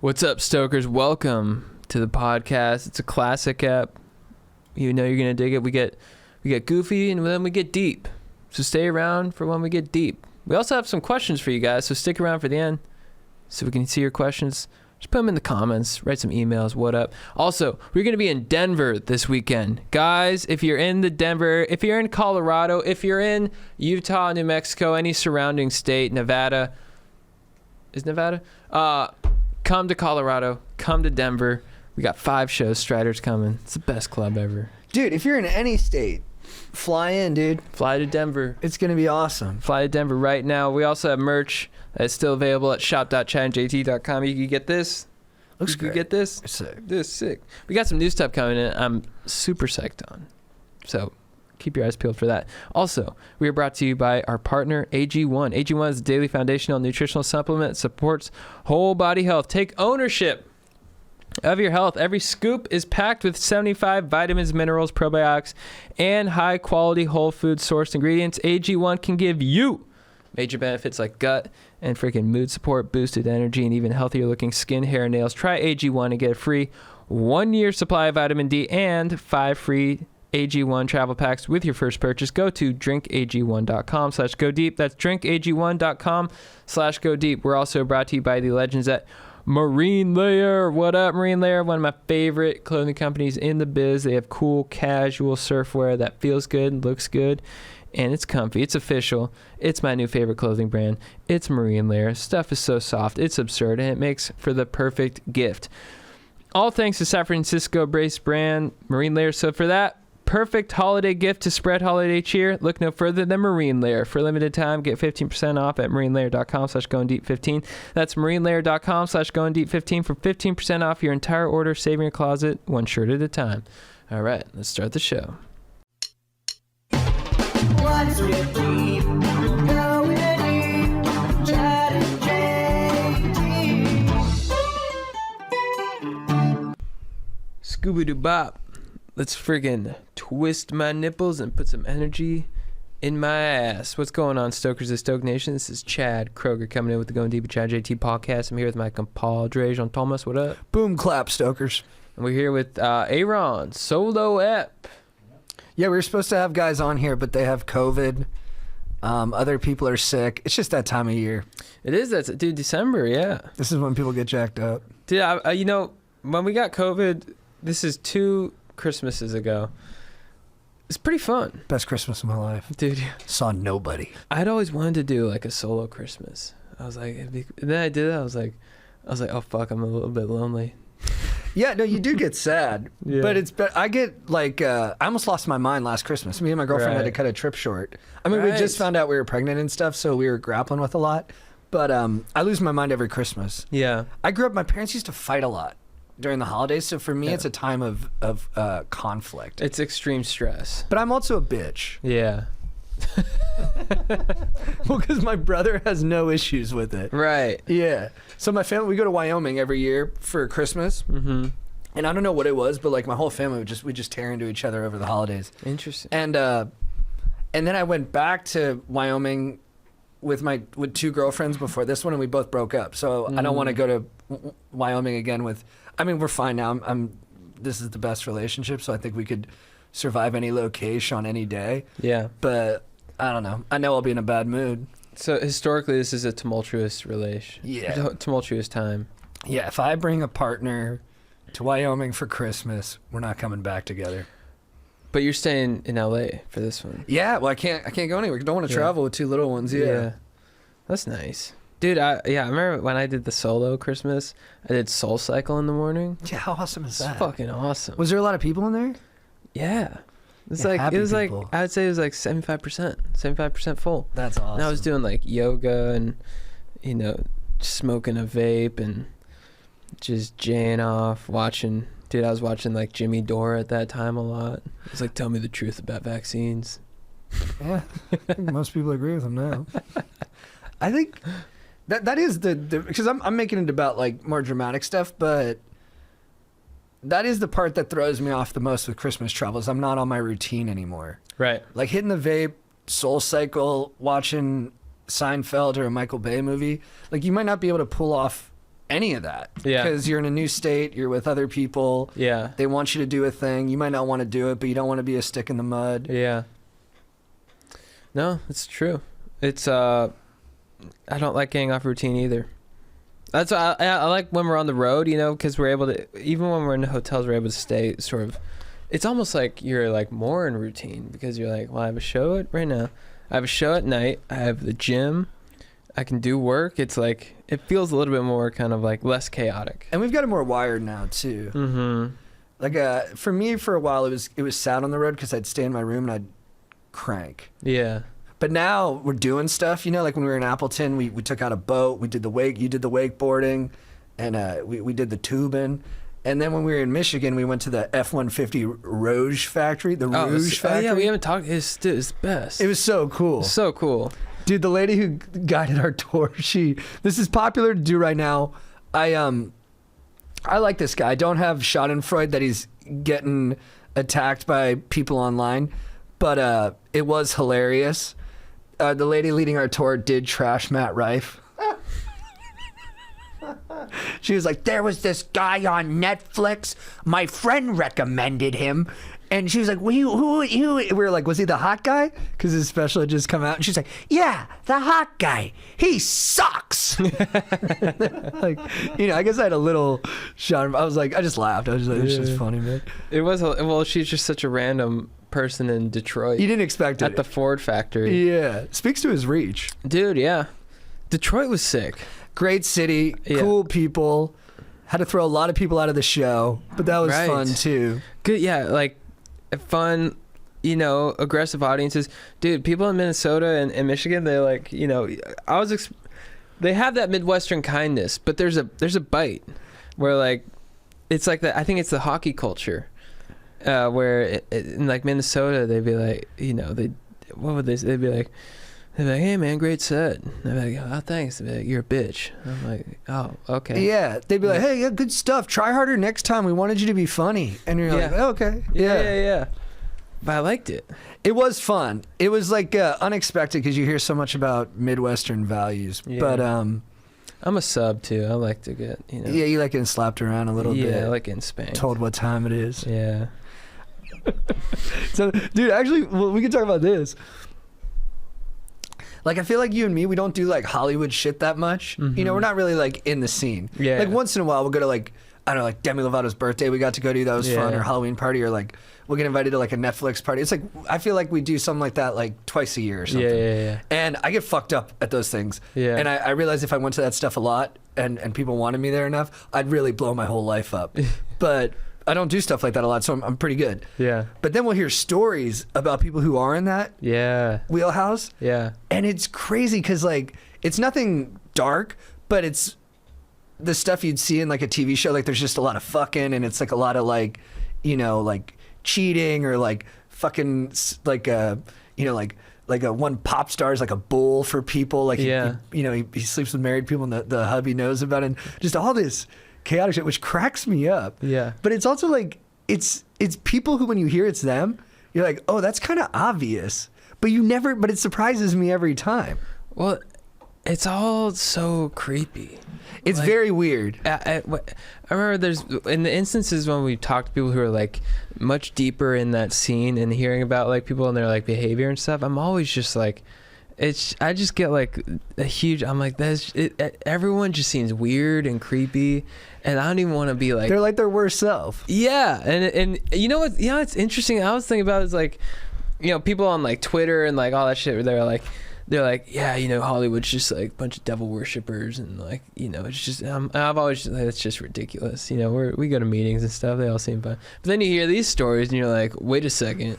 What's up, Stokers? Welcome to the podcast. It's a classic app. You know you're gonna dig it. We get goofy and then we get deep. So stay around for when we get deep. We also have some questions for you guys, so stick around for the end so we can see your questions. Just put them in the comments, write some emails, what up. Also, we're going to be in Denver this weekend. Guys, if you're in Denver, if you're in Colorado, if you're in Utah, New Mexico, any surrounding state, Nevada. Is Nevada? Come to Colorado. Come to Denver. We got 5 shows. Strider's coming. It's the best club ever. Dude, if you're in any state, fly in, dude. Fly to Denver. It's going to be awesome. Fly to Denver right now. We also have merch that's still available at shop.chadgoesdeeppodcast.com. You can get this. Looks great. You get this. It's sick. This is sick. We got some new stuff coming in. I'm super psyched on. So keep your eyes peeled for that. Also, we are brought to you by our partner, AG1. AG1 is a daily foundational nutritional supplement that supports whole body health. Take ownership of your health. Every scoop is packed with 75 vitamins, minerals, probiotics, and high-quality whole food sourced ingredients. AG1 can give you major benefits like gut and freaking mood support, boosted energy, and even healthier looking skin, hair, and nails. Try AG1 and get a free 1-year supply of vitamin D and 5 free AG1 travel packs with your first purchase. Go to drinkag1.com/go deep. That's drinkag1.com/go deep. We're also brought to you by the legends at Marine Layer. What up, Marine Layer? One of my favorite clothing companies in the biz. They have cool, casual surfwear that feels good, looks good, and it's comfy. It's official. It's my new favorite clothing brand. It's Marine Layer. Stuff is so soft. It's absurd, and it makes for the perfect gift. All thanks to San Francisco-based brand Marine Layer. So for that perfect holiday gift to spread holiday cheer, look no further than Marine Layer. For a limited time, get 15% off at marinelayer.com/goingdeep15. That's marinelayer.com/goingdeep15 for 15% off your entire order, saving your closet one shirt at a time. All right, let's start the show. What's with deep? Going deep. Chad and JT. Scooby-Doo-Bop. Let's friggin' twist my nipples and put some energy in my ass. What's going on, Stokers of Stoke Nation? This is Chad Kroger coming in with the Going Deep with Chad JT podcast. I'm here with my compadre, Jean Thomas. What up? Boom clap, Stokers. And we're here with Aaron, solo ep. Yeah, we were supposed to have guys on here, but they have COVID. Other people are sick. It's just that time of year. It is, dude, December, yeah. This is when people get jacked up. Dude, you know, when we got COVID, this is 2 Christmases ago. It's pretty fun. Best Christmas of my life. Dude. Saw nobody. I'd always wanted to do like a solo Christmas. I was like, and then I did it. I was like, oh fuck, I'm a little bit lonely. Yeah, no, you do get sad. Yeah. But I get like, I almost lost my mind last Christmas. Me and my girlfriend had to cut a trip short. I mean, we just found out we were pregnant and stuff, so we were grappling with a lot. But I lose my mind every Christmas. Yeah. I grew up, my parents used to fight a lot during the holidays, so for me it's a time of conflict. It's extreme stress. But I'm also a bitch. Yeah. Well, because my brother has no issues with it. Right. Yeah. So my family, we go to Wyoming every year for Christmas. Mm-hmm. And I don't know what it was, but like my whole family we just tear into each other over the holidays. Interesting. And then I went back to Wyoming with 2 girlfriends before this one, and we both broke up. So I don't want to go to Wyoming again with. I mean, we're fine now. This is the best relationship, so I think we could survive any location on any day. Yeah. But I don't know. I know I'll be in a bad mood. So historically, this is a tumultuous relation. Yeah. Tumultuous time. Yeah. If I bring a partner to Wyoming for Christmas, we're not coming back together. But you're staying in LA for this one. Yeah. Well, I can't go anywhere. I don't want to travel with 2 little ones. Yeah. That's nice. Dude, I remember when I did the solo Christmas, I did Soul Cycle in the morning. Yeah, how awesome is that? It's fucking awesome. Was there a lot of people in there? Yeah. It was people. like I would say it was like 75% full. That's awesome. And I was doing like yoga and, you know, smoking a vape and just jaying off, watching. Dude, I was watching like Jimmy Dore at that time a lot. It was like, tell me the truth about vaccines. Yeah, I think most people agree with him now. I think that is the because I'm making it about like more dramatic stuff, but that is the part that throws me off the most with Christmas travels. I'm not on my routine anymore. Right. Like hitting the vape, Soul Cycle, watching Seinfeld or a Michael Bay movie. Like you might not be able to pull off any of that. Yeah. Because you're in a new state, you're with other people. Yeah. They want you to do a thing. You might not want to do it, but you don't want to be a stick in the mud. Yeah. No, it's true. It's I don't like getting off routine either. That's why I like when we're on the road, you know, because we're able to, even when we're in hotels, we're able to stay sort of, it's almost like you're like more in routine because you're like, well, I have a show right now. I have a show at night. I have the gym. I can do work. It's like, it feels a little bit more kind of like less chaotic. And we've got it more wired now too. Mm-hmm. Like for me, for a while, it was sad on the road because I'd stay in my room and I'd crank. Yeah. But now we're doing stuff, you know, like when we were in Appleton, we took out a boat, we did the you did the wakeboarding, and we did the tubing. And then when we were in Michigan, we went to the F-150 Rouge factory, Rouge factory. Yeah, we haven't talked, it's the best. It was so cool. So cool. Dude, the lady who guided our tour, this is popular to do right now. I like this guy. I don't have schadenfreude that he's getting attacked by people online, but it was hilarious. The lady leading our tour did trash Matt Rife. She was like, there was this guy on Netflix. My friend recommended him. And she was like, who? We were like, was he the hot guy? Because his special had just come out. And she's like, yeah, the hot guy. He sucks. Like, you know, I guess I had a little shot. I was like, I just laughed. I was like, it's just funny, man. It was, well, she's just such a random person in Detroit. You didn't expect it. At the Ford factory. Yeah. Speaks to his reach. Dude, yeah. Detroit was sick. Great city, cool people. Had to throw a lot of people out of the show, but that was fun too. Good, yeah, like fun, you know, aggressive audiences. Dude, people in Minnesota and Michigan, they like, you know, they have that Midwestern kindness, but there's a bite where like, it's like that. I think it's the hockey culture. Where in like Minnesota, they'd be like, you know, they'd be like, hey man, great set. They'd be like, oh thanks. They'd be like, you're a bitch. I'm like, oh okay. Yeah, they'd be like, hey, yeah, good stuff. Try harder next time. We wanted you to be funny, and you're like, oh, okay, yeah. But I liked it. It was fun. It was like unexpected because you hear so much about Midwestern values, but I'm a sub too. I like to get, you know. Yeah, you like getting slapped around a little bit. Yeah, I like getting spanked. Told what time it is. Yeah. So, dude, actually, well, we can talk about this. Like, I feel like you and me, we don't do like Hollywood shit that much. Mm-hmm. You know, we're not really like in the scene. Yeah. Like once in a while, we'll go to like, I don't know, like Demi Lovato's birthday we got to go to. That was fun. Or Halloween party, or like we'll get invited to like a Netflix party. It's like, I feel like we do something like that like twice a year or something. Yeah. And I get fucked up at those things. Yeah. And I realize if I went to that stuff a lot and people wanted me there enough, I'd really blow my whole life up. But I don't do stuff like that a lot, so I'm pretty good. Yeah. But then we'll hear stories about people who are in that wheelhouse. Yeah. And it's crazy because, like, it's nothing dark, but it's the stuff you'd see in, like, a TV show. Like, there's just a lot of fucking, and it's, like, a lot of, like, you know, like, cheating or, like, fucking, like, you know, like a one pop star is like a bull for people. Like, he, you know, he sleeps with married people and the hubby knows about it. And just all this chaotic shit, which cracks me up. Yeah. But it's also like, it's people who, when you hear it's them, you're like, oh, that's kind of obvious. But it surprises me every time. Well, it's all so creepy. It's like, very weird. I remember there's, in the instances when we've talked to people who are like much deeper in that scene and hearing about like people and their like behavior and stuff, I'm always just like, I just get like a huge, I'm like, everyone just seems weird and creepy, and I don't even want to be like, they're like their worst self. Yeah. And you know what, it's interesting. I was thinking about is like, you know, people on like Twitter and like all that shit, where they're like, yeah, you know, Hollywood's just like a bunch of devil worshippers, and like, you know, it's just, I've always just, like, it's just ridiculous. You know, we go to meetings and stuff, they all seem fun. But then you hear these stories and you're like, wait a second,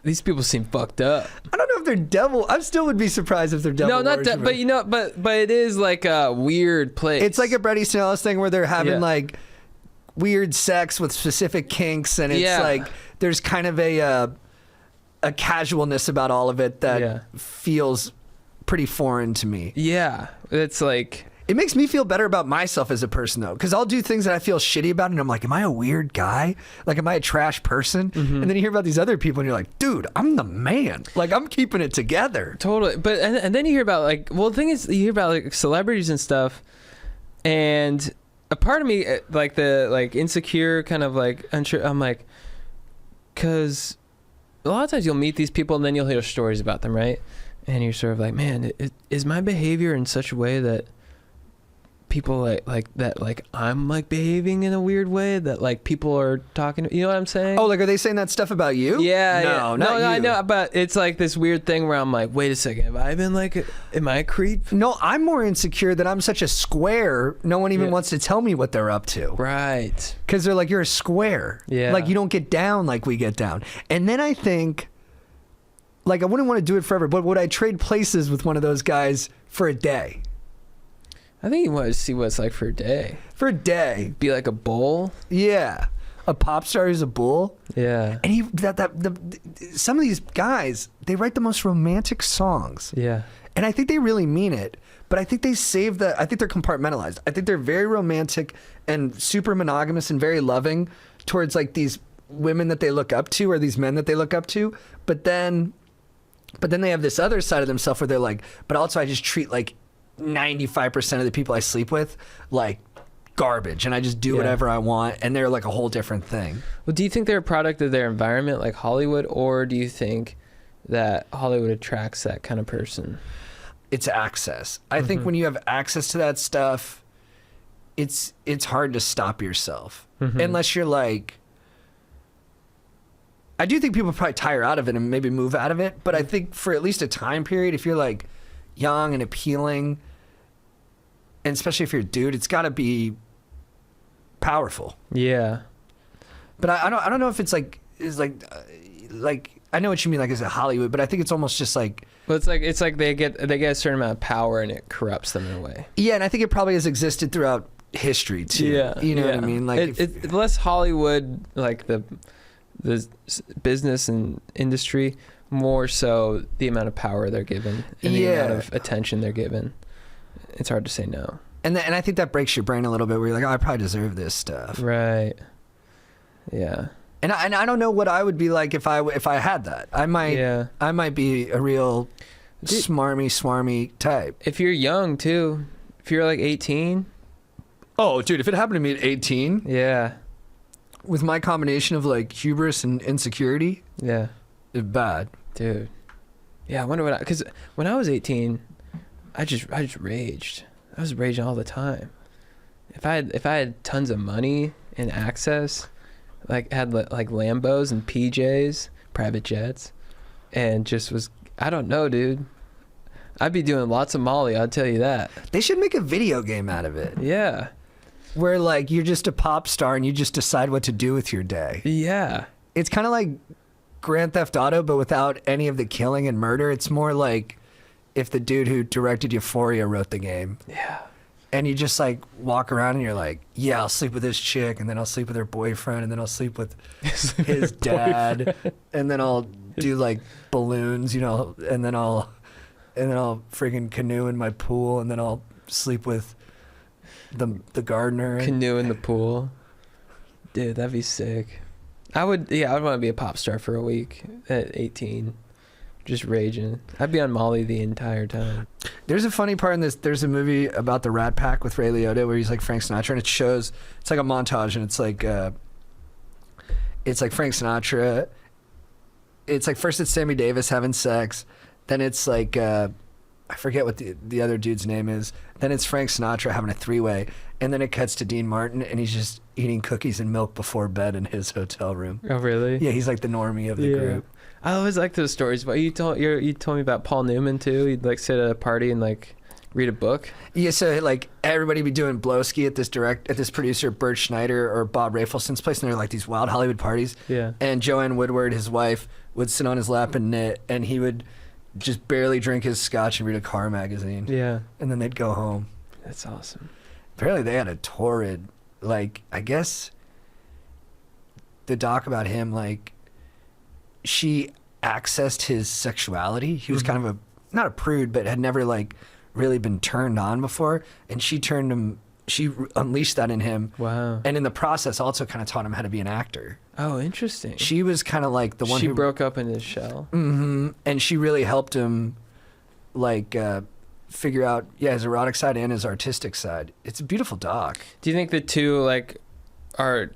these people seem fucked up. I don't know if they're devil. I still would be surprised if they're devil. No, not that, but you know, but it is like a weird place. It's like a Bret Easton Ellis thing where they're having like weird sex with specific kinks, and it's like there's kind of a casualness about all of it that feels pretty foreign to me. Yeah, it's like, it makes me feel better about myself as a person though, because I'll do things that I feel shitty about, and I'm like, am I a weird guy? Like, am I a trash person? Mm-hmm. And then you hear about these other people and you're like, dude, I'm the man. Like, I'm keeping it together. Totally. But and then you hear about like, well, the thing is, you hear about like celebrities and stuff, And a part of me, like the like insecure, kind of like unsure. I'm like, because a lot of times you'll meet these people and then you'll hear stories about them, right? And you're sort of like, man, is my behavior in such a way that people like that, like I'm like behaving in a weird way that like people are talking, you know what I'm saying? Oh, like are they saying that stuff about you? Yeah. No, not you. I know, but it's like this weird thing where I'm like, wait a second, have I been like, am I a creep? No, I'm more insecure that I'm such a square. No one even Yeah. wants to tell me what they're up to. Right. Because they're like, you're a square. Yeah. Like you don't get down like we get down. And then I think, like I wouldn't want to do it forever, but would I trade places with one of those guys for a day? I think you want to see what it's like for a day. For a day. Be like a bull. Yeah. A pop star who's a bull. Yeah. And some of these guys, they write the most romantic songs. Yeah. And I think they really mean it. But I think they save I think they're compartmentalized. I think they're very romantic and super monogamous and very loving towards like these women that they look up to or these men that they look up to. But then they have this other side of themselves where they're like, but also I just treat like 95% of the people I sleep with like garbage and I just do whatever I want, and they're like a whole different thing. Well, do you think they're a product of their environment like Hollywood, or do you think that Hollywood attracts that kind of person? It's access. I think when you have access to that stuff, it's hard to stop yourself. Unless you're like, I do think people probably tire out of it and maybe move out of it, but I think for at least a time period, if you're like young and appealing, and especially if you're a dude, it's got to be powerful. Yeah. But I don't know if it's like I know what you mean, like is it Hollywood, but I think it's almost just like, Well, it's like they get a certain amount of power and it corrupts them in a way. yeah, and I think it probably has existed throughout history too. Yeah. You know what I mean? Like it's less Hollywood, like the business and industry, more so the amount of power they're given and the amount of attention they're given. It's hard to say no. And I think that breaks your brain a little bit where you're like, oh, I probably deserve this stuff. Right. Yeah. And I don't know what I would be like if I had that. I might be a real smarmy type. If you're young too, if you're like 18. Oh, dude, if it happened to me at 18, Yeah. with my combination of like hubris and insecurity, Yeah. it's bad. Dude. Yeah, I wonder because when I was 18, I just raged. I was raging all the time. If I had tons of money and access, like had like Lambos and PJs, private jets, and just was, I don't know, dude. I'd be doing lots of Molly, I'll tell you that. They should make a video game out of it Yeah. where like you're just a pop star and you just decide what to do with your day. Yeah. It's kind of like Grand Theft Auto, but without any of the killing and murder. It's more like if the dude who directed Euphoria wrote the game. Yeah. And you just like walk around and you're like, yeah, I'll sleep with this chick, and then I'll sleep with her boyfriend, and then I'll sleep with his dad, and then I'll do like balloons, you know, and then I'll friggin' canoe in my pool, and then I'll sleep with the gardener. Canoe in the pool. Dude, that'd be sick. I would want to be a pop star for a week at 18. Just raging. I'd be on Molly the entire time. There's a funny part in this. There's a movie about the Rat Pack with Ray Liotta where he's like Frank Sinatra, and it shows, it's like a montage, and it's like Frank Sinatra. It's like first it's Sammy Davis having sex, then it's like I forget what the other dude's name is. Then it's Frank Sinatra having a three-way, and then it cuts to Dean Martin, and he's just eating cookies and milk before bed in his hotel room. Oh, really? Yeah, he's like the normie of the group. I always like those stories. But you told me about Paul Newman too. He'd like sit at a party and like read a book. Yeah, so like everybody be doing blowski at this producer Bert Schneider or Bob Rafelson's place, and they're like these wild Hollywood parties. Yeah. And Joanne Woodward, his wife, would sit on his lap and knit, and he would just barely drink his scotch and read a car magazine. Yeah. And then they'd go home. That's awesome. Apparently they had a torrid, like, I guess the doc about him, like, she accessed his sexuality. He was kind of not a prude, but had never like really been turned on before, and she unleashed that in him. Wow. And in the process also kind of taught him how to be an actor. Oh, interesting. She was kind of like the one who broke up in his shell. And she really helped him like figure out his erotic side and his artistic side. It's a beautiful doc. Do you think the two like are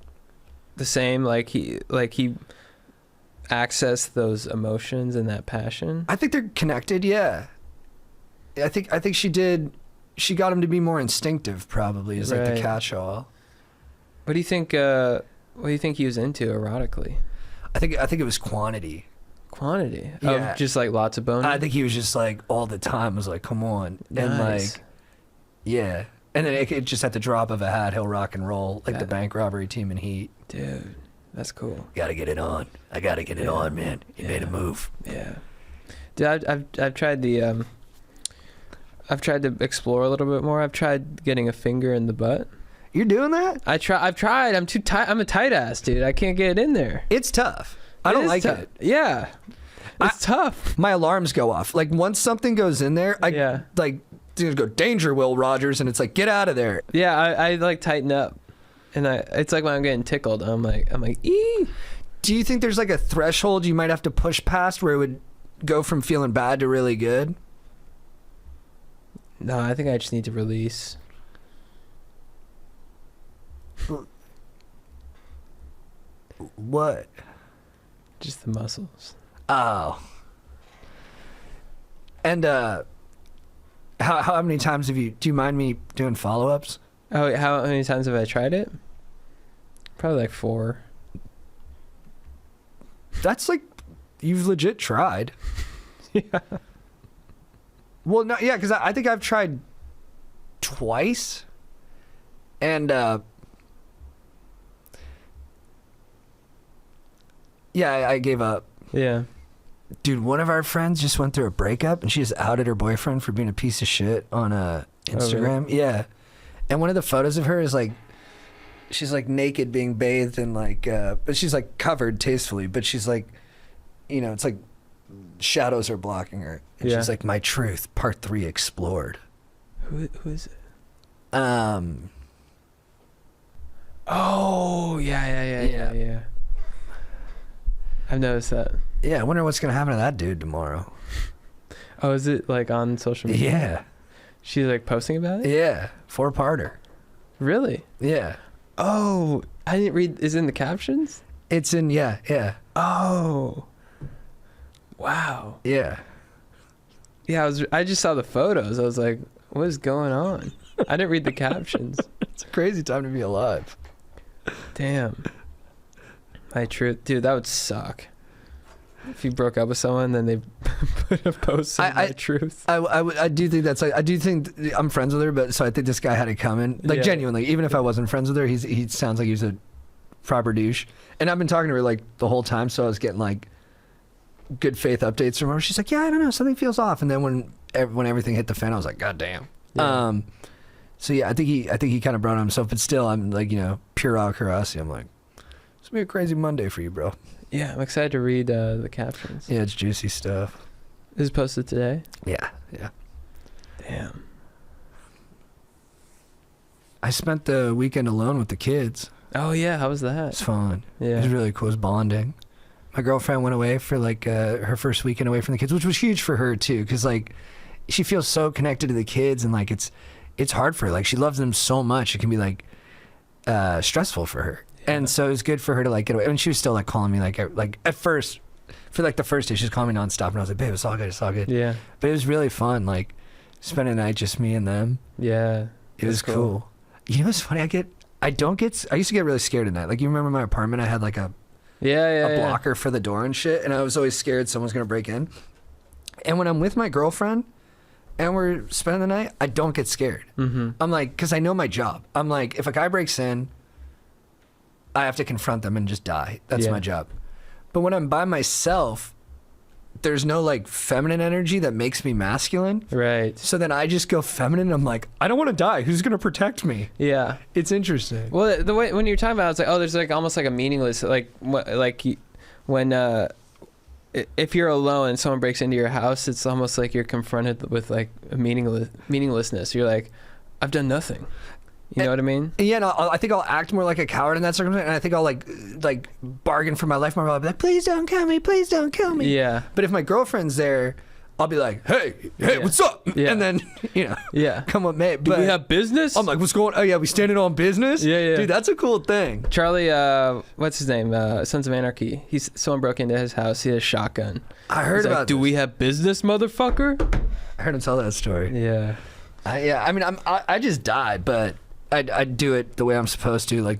the same? Like he accessed those emotions and that passion? I think they're connected. Yeah. I think she did. She got him to be more instinctive. Probably is like the Right. catch-all. What do you think? What do you think he was into erotically? I think it was quantity. Quantity Yeah. of just like lots of boning. I think he was just like all the time was like, come on, and Nice. like, yeah. And then it just at the drop of a hat, he'll rock and roll like the Yeah. bank robbery team in Heat. Dude, that's cool. Gotta get it on. I gotta get it Yeah. on, man. You made a Yeah. move. Yeah, dude, I've tried the I've tried to explore a little bit more. I've tried getting a finger in the butt. You're doing that? I've tried. I'm too tight. I'm a tight ass, dude. I can't get it in there. It's tough. I don't is like tough. it. Yeah, it's tough. My alarms go off. Like once something goes in there, I Yeah. like things go danger, Will Rogers, and it's like get out of there. Yeah, I like tighten up, and it's like when I'm getting tickled. I'm like ee. Do you think there's like a threshold you might have to push past where it would go from feeling bad to really good? No, I think I just need to release. What? Just the muscles. Oh. And how many times do you mind me doing follow-ups? Oh, how many times have I tried it? Probably like 4. That's like you've legit tried. Yeah. Well, no, yeah, because I think I've tried twice, and yeah, I gave up. Yeah. Dude, one of our friends just went through a breakup, and she just outed her boyfriend for being a piece of shit on Instagram. really? Yeah, and one of the photos of her is like, she's like naked, being bathed, and like, but she's like covered tastefully, but she's like, you know, it's like shadows are blocking her, and Yeah. she's like, "My truth, part 3 explored." Who is it? Um, Oh, yeah. I've noticed that. yeah, I wonder what's gonna happen to that dude tomorrow. Oh, is it like on social media? Yeah, She's like posting about it? yeah, 4-parter. Really? Yeah, Oh, I didn't read. Is it in the captions? it's in. Yeah, Oh. Wow. yeah. Yeah, I just saw the photos. I was like, what is going on? I didn't read the captions. It's a crazy time to be alive. Damn. My truth. Dude, that would suck. If you broke up with someone, then they put a post on my truth. I do think that's like, I do think I'm friends with her, but so I think this guy had it coming. Like Yeah. genuinely, even if I wasn't friends with her, he sounds like he's a proper douche. And I've been talking to her like the whole time, so I was getting like good faith updates from her. She's like, yeah, I don't know, something feels off. And then when everything hit the fan, I was like, God damn. Yeah. So yeah, I think he kind of brought it on himself, but still, I'm like, you know, pure out curiosity. I'm like, it's gonna be a crazy Monday for you, bro. Yeah, I'm excited to read the captions. Yeah, it's juicy stuff. Is it posted today? Yeah. Damn. I spent the weekend alone with the kids. Oh, yeah. How was that? It's fun. It Yeah. was really cool. It was bonding. My girlfriend went away for like her first weekend away from the kids, which was huge for her too, because like she feels so connected to the kids, and like it's hard for her. Like she loves them so much, it can be like stressful for her. Yeah. And so it was good for her to like get away. And she was still like calling me like at first, for like the first day, she was calling me nonstop, and I was like, babe, it's all good, it's all good. Yeah. But it was really fun, like spending the night just me and them. Yeah. It was cool. You know what's funny? I used to get really scared at night. Like you remember my apartment? I had like a Yeah. blocker for the door and shit, and I was always scared someone's gonna break in. And when I'm with my girlfriend and we're spending the night, I don't get scared. Mm-hmm. I'm like, because I know my job. I'm like, if a guy breaks in, I have to confront them and just die. That's Yeah. my job. But when I'm by myself, there's no like feminine energy that makes me masculine. Right. So then I just go feminine. I'm like, I don't want to die. Who's gonna protect me? Yeah. It's interesting. Well, the way when you're talking about it, it's like, oh, there's like almost like a meaningless, like when if you're alone and someone breaks into your house, it's almost like you're confronted with like a meaninglessness. You're like, I've done nothing. You know what I mean? Yeah, no, I think I'll act more like a coward in that circumstance, and I think I'll like bargain for my life more. I'll be like, please don't kill me, please don't kill me. Yeah. But if my girlfriend's there, I'll be like, hey, Yeah. what's up? Yeah. And then, Yeah. come up, mate. Do But we have business? I'm like, what's going on? Oh, yeah, we standing on business? Yeah. Dude, that's a cool thing. Charlie, what's his name? Sons of Anarchy. Someone broke into his house. He had a shotgun. I heard He's about like, do this. we have business, motherfucker? I heard him tell that story. Yeah. I mean, I just die, but I do it the way I'm supposed to, like,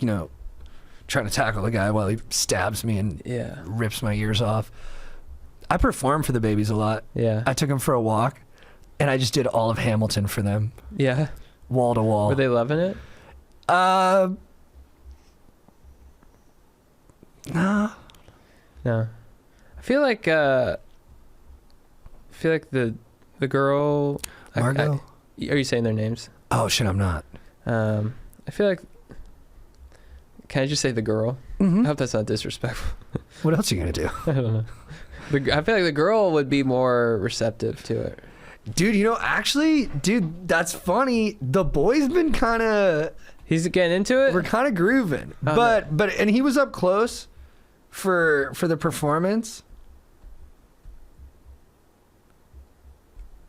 trying to tackle the guy while he stabs me and Yeah. rips my ears off. I perform for the babies a lot. Yeah. I took them for a walk, and I just did all of Hamilton for them, Yeah. wall to wall. Were they loving it? Nah. No. I feel like the girl. Margot? Are you saying their names? Oh shit, I'm not. I feel like. Can I just say the girl? Mm-hmm. I hope that's not disrespectful. What else are you gonna do? I don't know. I feel like the girl would be more receptive to it. Dude, actually, that's funny. The boy's been kind of... He's getting into it? We're kind of grooving. Oh, but and he was up close for the performance.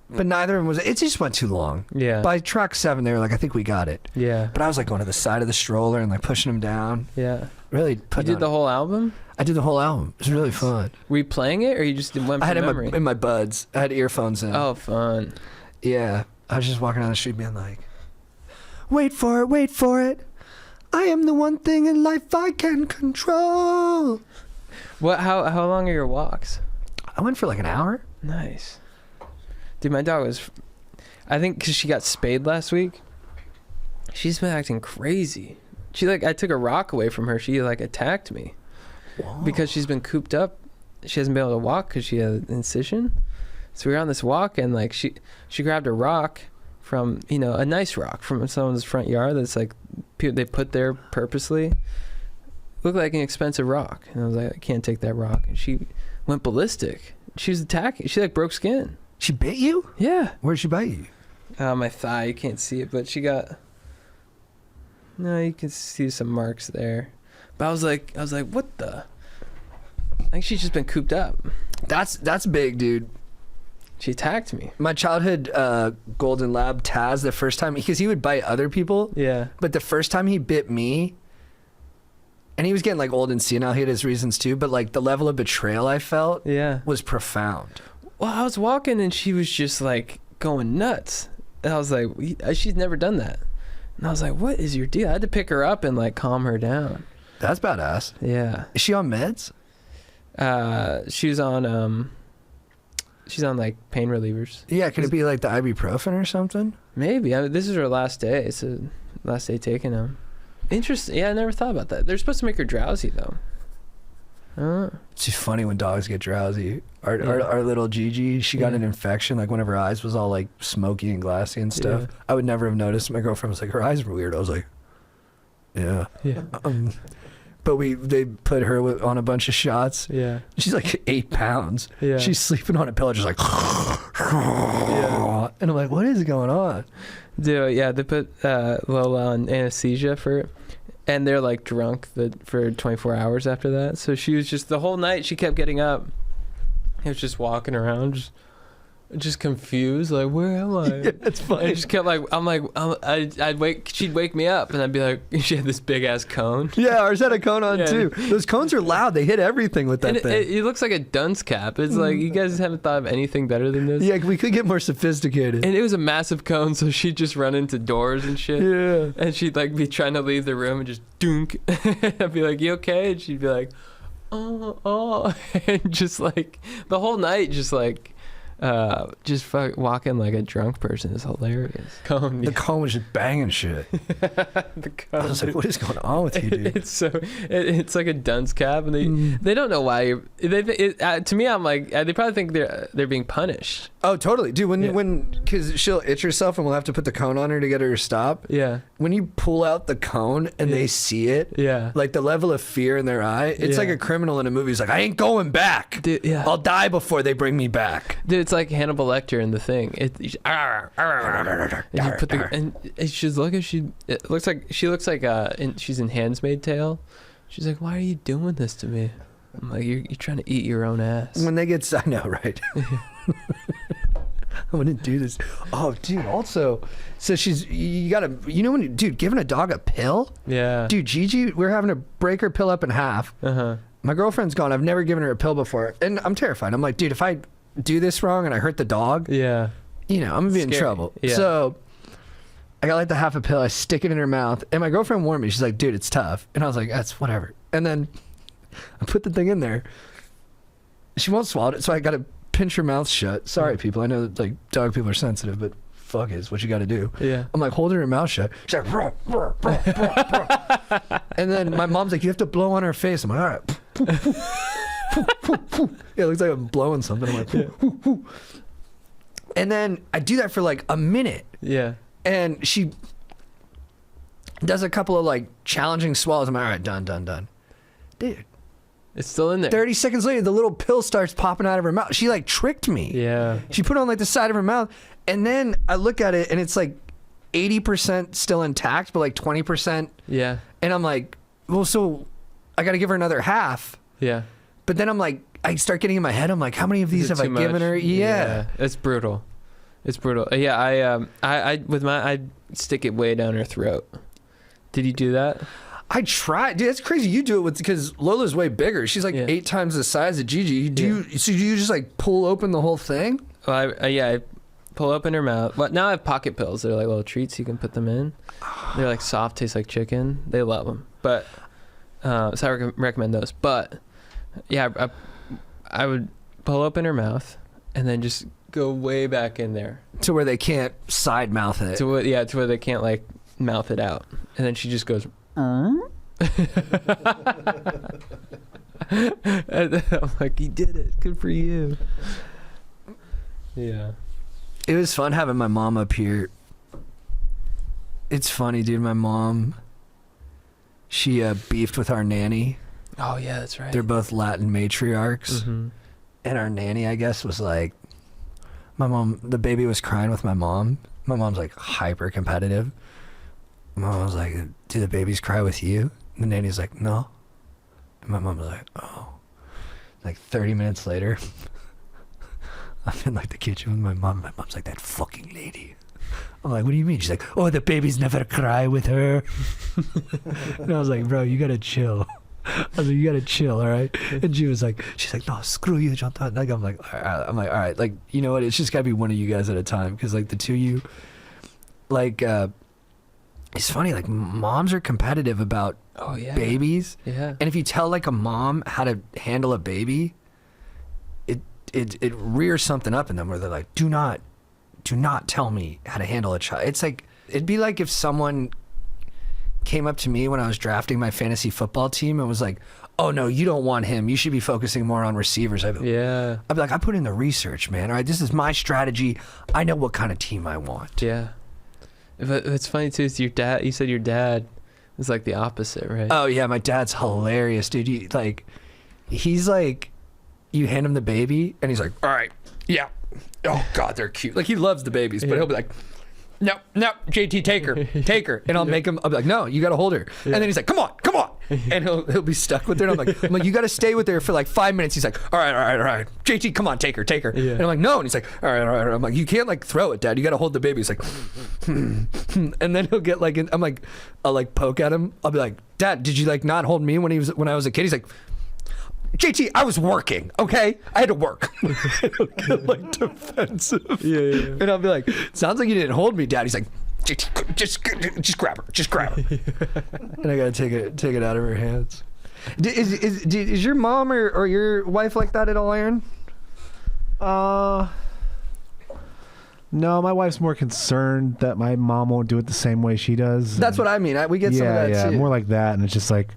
But neither of them was... It just went too long. Yeah. By track 7, they were like, I think we got it. Yeah. But I was like going to the side of the stroller and like pushing him down. Yeah. Really You put did the whole album? I did the whole album. It was really fun. Were you playing it, or you just went I from had it memory? in my buds. I had earphones in. Oh, fun. Yeah. I was just walking down the street being like, wait for it. I am the one thing in life I can control. What? How long are your walks? I went for like an hour. Nice. Dude, my dog was... I think because she got spayed last week, she's been acting crazy. I took a rock away from her. She attacked me. Whoa. Because she's been cooped up. She hasn't been able to walk because she had an incision. So we were on this walk, and she grabbed a rock from, a nice rock from someone's front yard that's they put there purposely. Looked like an expensive rock. And I was like, I can't take that rock. And she went ballistic. She was attacking. She broke skin. She bit you? Yeah. Where'd she bite you? My thigh. You can't see it, but she got... No, you can see some marks there. But I was like, what the? I think she's just been cooped up. That's big, dude. She attacked me. My childhood golden lab, Taz, the first time, because he would bite other people, Yeah. but the first time he bit me, and he was getting old and senile, he had his reasons too, but the level of betrayal I felt Yeah. was profound. Well, I was walking and she was just going nuts. And I was like, she's never done that. And I was like, what is your deal? I had to pick her up and calm her down. That's badass. Yeah. Is she on meds? She's on pain relievers. Yeah, could it be the ibuprofen or something? Maybe. This is her last day. It's the last day taking them. Interesting. Yeah, I never thought about that. They're supposed to make her drowsy though. It's just funny when dogs get drowsy. Our little Gigi, she got an infection. One of her eyes was all smoky and glassy and stuff. Yeah. I would never have noticed. My girlfriend was like, her eyes were weird. I was like, yeah. Yeah. But they put her on a bunch of shots. Yeah. She's 8 pounds. Yeah. She's sleeping on a pillow, just Yeah. And I'm like, what is going on? Dude, yeah, they put Lola on anesthesia and they're drunk for 24 hours after that. So she was just, the whole night she kept getting up. He was just walking around, just confused, where am I? Yeah, it's funny. I just kept I'd wake, she'd wake me up and I'd be like, she had this big ass cone. Yeah, ours had a cone on Yeah. too. Those cones are loud. They hit everything with that And thing. it looks like a dunce cap. It's you guys haven't thought of anything better than this? Yeah, we could get more sophisticated. And it was a massive cone, so she'd just run into doors and shit. Yeah. And she'd be trying to leave the room and just dunk. I'd be like, you okay? And she'd be like, oh. And just the whole night, just walking like a drunk person is hilarious. Cone. The cone was just banging shit. The cone. I was like, what is going on with you, dude? It's like a dunce cap, and they don't know why. To me, I'm like, they probably think they're being punished. Oh, totally. Dude, because she'll itch herself and we'll have to put the cone on her to get her to stop. Yeah. When you pull out the cone and they see it, Yeah. the level of fear in their eye, it's Yeah. like a criminal in a movie. He's like, I ain't going back. Dude, yeah. I'll die before they bring me back. Dude, it's like Hannibal Lecter in The Thing. And you put and she's looking. It looks like she looks like she's in *Handmaid's Tale*. She's like, "Why are you doing this to me?" I'm like, "You're trying to eat your own ass." When they get, I know, right? I wouldn't do this. Oh, dude. Also, so you gotta, dude, giving a dog a pill. Yeah. Dude, Gigi, we're having to break her pill up in half. My girlfriend's gone. I've never given her a pill before, and I'm terrified. I'm like, dude, if I do this wrong and I hurt the dog, Yeah. I'm gonna be in trouble. Yeah. So I got like the half a pill. I stick it in her mouth, and my girlfriend warned me. She's like, dude, it's tough, and I was like, that's whatever. And then I put the thing in there. She won't swallow it, so I got to pinch her mouth shut. Sorry, people. I know that like dog people are sensitive, but fuck is what you got to do. Yeah. I'm like holding her mouth shut. She's like, bruh, bruh, bruh, bruh, bruh. And then my mom's like, you have to blow on her face. I'm like, all right. Yeah, it looks like I'm blowing something. I'm like, and then I do that for like a minute. Yeah. And she does a couple of like challenging swallows. I'm like, all right, done. Dude. It's still in there. 30 seconds later, the little pill starts popping out of her mouth. She like tricked me. Yeah. She put it on like the side of her mouth. And then I look at it and it's like 80% still intact, but like 20%. Yeah. And I'm like, well, so I got to give her another half. Yeah. But then I'm like, I start getting in my head. I'm like, how many of these have I given her? Yeah. It's brutal. It's brutal. Yeah. I stick it way down her throat. Did you do that? I tried. Dude, that's crazy. You do it because Lola's way bigger. She's like 8 times the size of Gigi. So do you just like pull open the whole thing? Well, I pull open her mouth. But now I have pocket pills. They're like little treats. You can put them in. They're like soft, taste like chicken. They love them. But so I recommend those. But yeah, I would pull open her mouth and then just go way back in there to where they can't side mouth it. To where they can't like mouth it out. And then she just goes. And I'm like, you did it. Good for you. Yeah. It was fun having my mom up here. It's funny, dude. My mom, she beefed with our nanny. Oh, yeah, that's right. They're both Latin matriarchs. Mm-hmm. And our nanny, I guess, was like, my mom, the baby was crying with my mom. My mom's like hyper competitive. My mom was like, do the babies cry with you? And the nanny's like, no. And my mom was like, oh. Like 30 minutes later, I'm in like the kitchen with my mom. My mom's like, that fucking lady. I'm like, what do you mean? She's like, oh, the babies never cry with her. And I was like, bro, you gotta chill. I was like, you gotta chill, all right? And she was like, she's like, no, screw you, Jonathan. Like, I'm like, all right. Like, you know what? It's just gotta be one of you guys at a time. Because like the two of you, like, it's funny, like moms are competitive about babies. Yeah. And if you tell like a mom how to handle a baby, it rears something up in them where they're like, do not tell me how to handle a child. It's like, it'd be like if someone came up to me when I was drafting my fantasy football team and was like, oh no, you don't want him. You should be focusing more on receivers. I'd be like, I put in the research, man. All right, this is my strategy. I know what kind of team I want. Yeah. But it's funny too, is your dad, you said your dad is like the opposite, right? Oh yeah, my dad's hilarious, dude. He's like, you hand him the baby and he's like, all right, yeah. Oh God, they're cute. Like he loves the babies, but he'll be like, no, JT, take her. And I'll be like, no, you got to hold her. And then he's like, come on. And he'll be stuck with her. And I'm like, you got to stay with her for like 5 minutes. He's like, all right. JT, come on, take her. Yeah. And I'm like, no. And he's like, all right. I'm like, you can't like throw it, Dad. You got to hold the baby. He's like, and then he'll get like, I'm like, I'll like poke at him. I'll be like, Dad, did you like not hold me when I was a kid? He's like, JT, I was working, okay? I had to work. He'll get like defensive. Yeah. And I'll be like, sounds like you didn't hold me, Dad. He's like, JT, just grab her. And I gotta take it out of her hands. Is your mom or your wife like that at all, Aaron? No, my wife's more concerned that my mom won't do it the same way she does. That's what I mean. We get some of that too. More like that, and it's just like,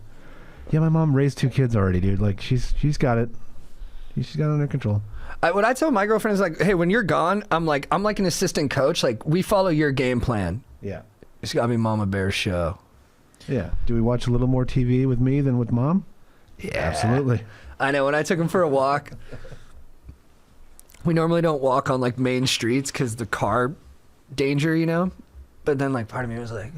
yeah, my mom raised 2 kids already, dude. Like she's got it. She's got it under control. What I tell my girlfriend is like, hey, when you're gone, I'm like an assistant coach. Like we follow your game plan. Yeah. It's gotta be Mama Bear's show. Yeah. Do we watch a little more TV with me than with Mom? Yeah. Absolutely. I know. When I took him for a walk, we normally don't walk on like main streets because the car danger, you know. But then like part of me was like,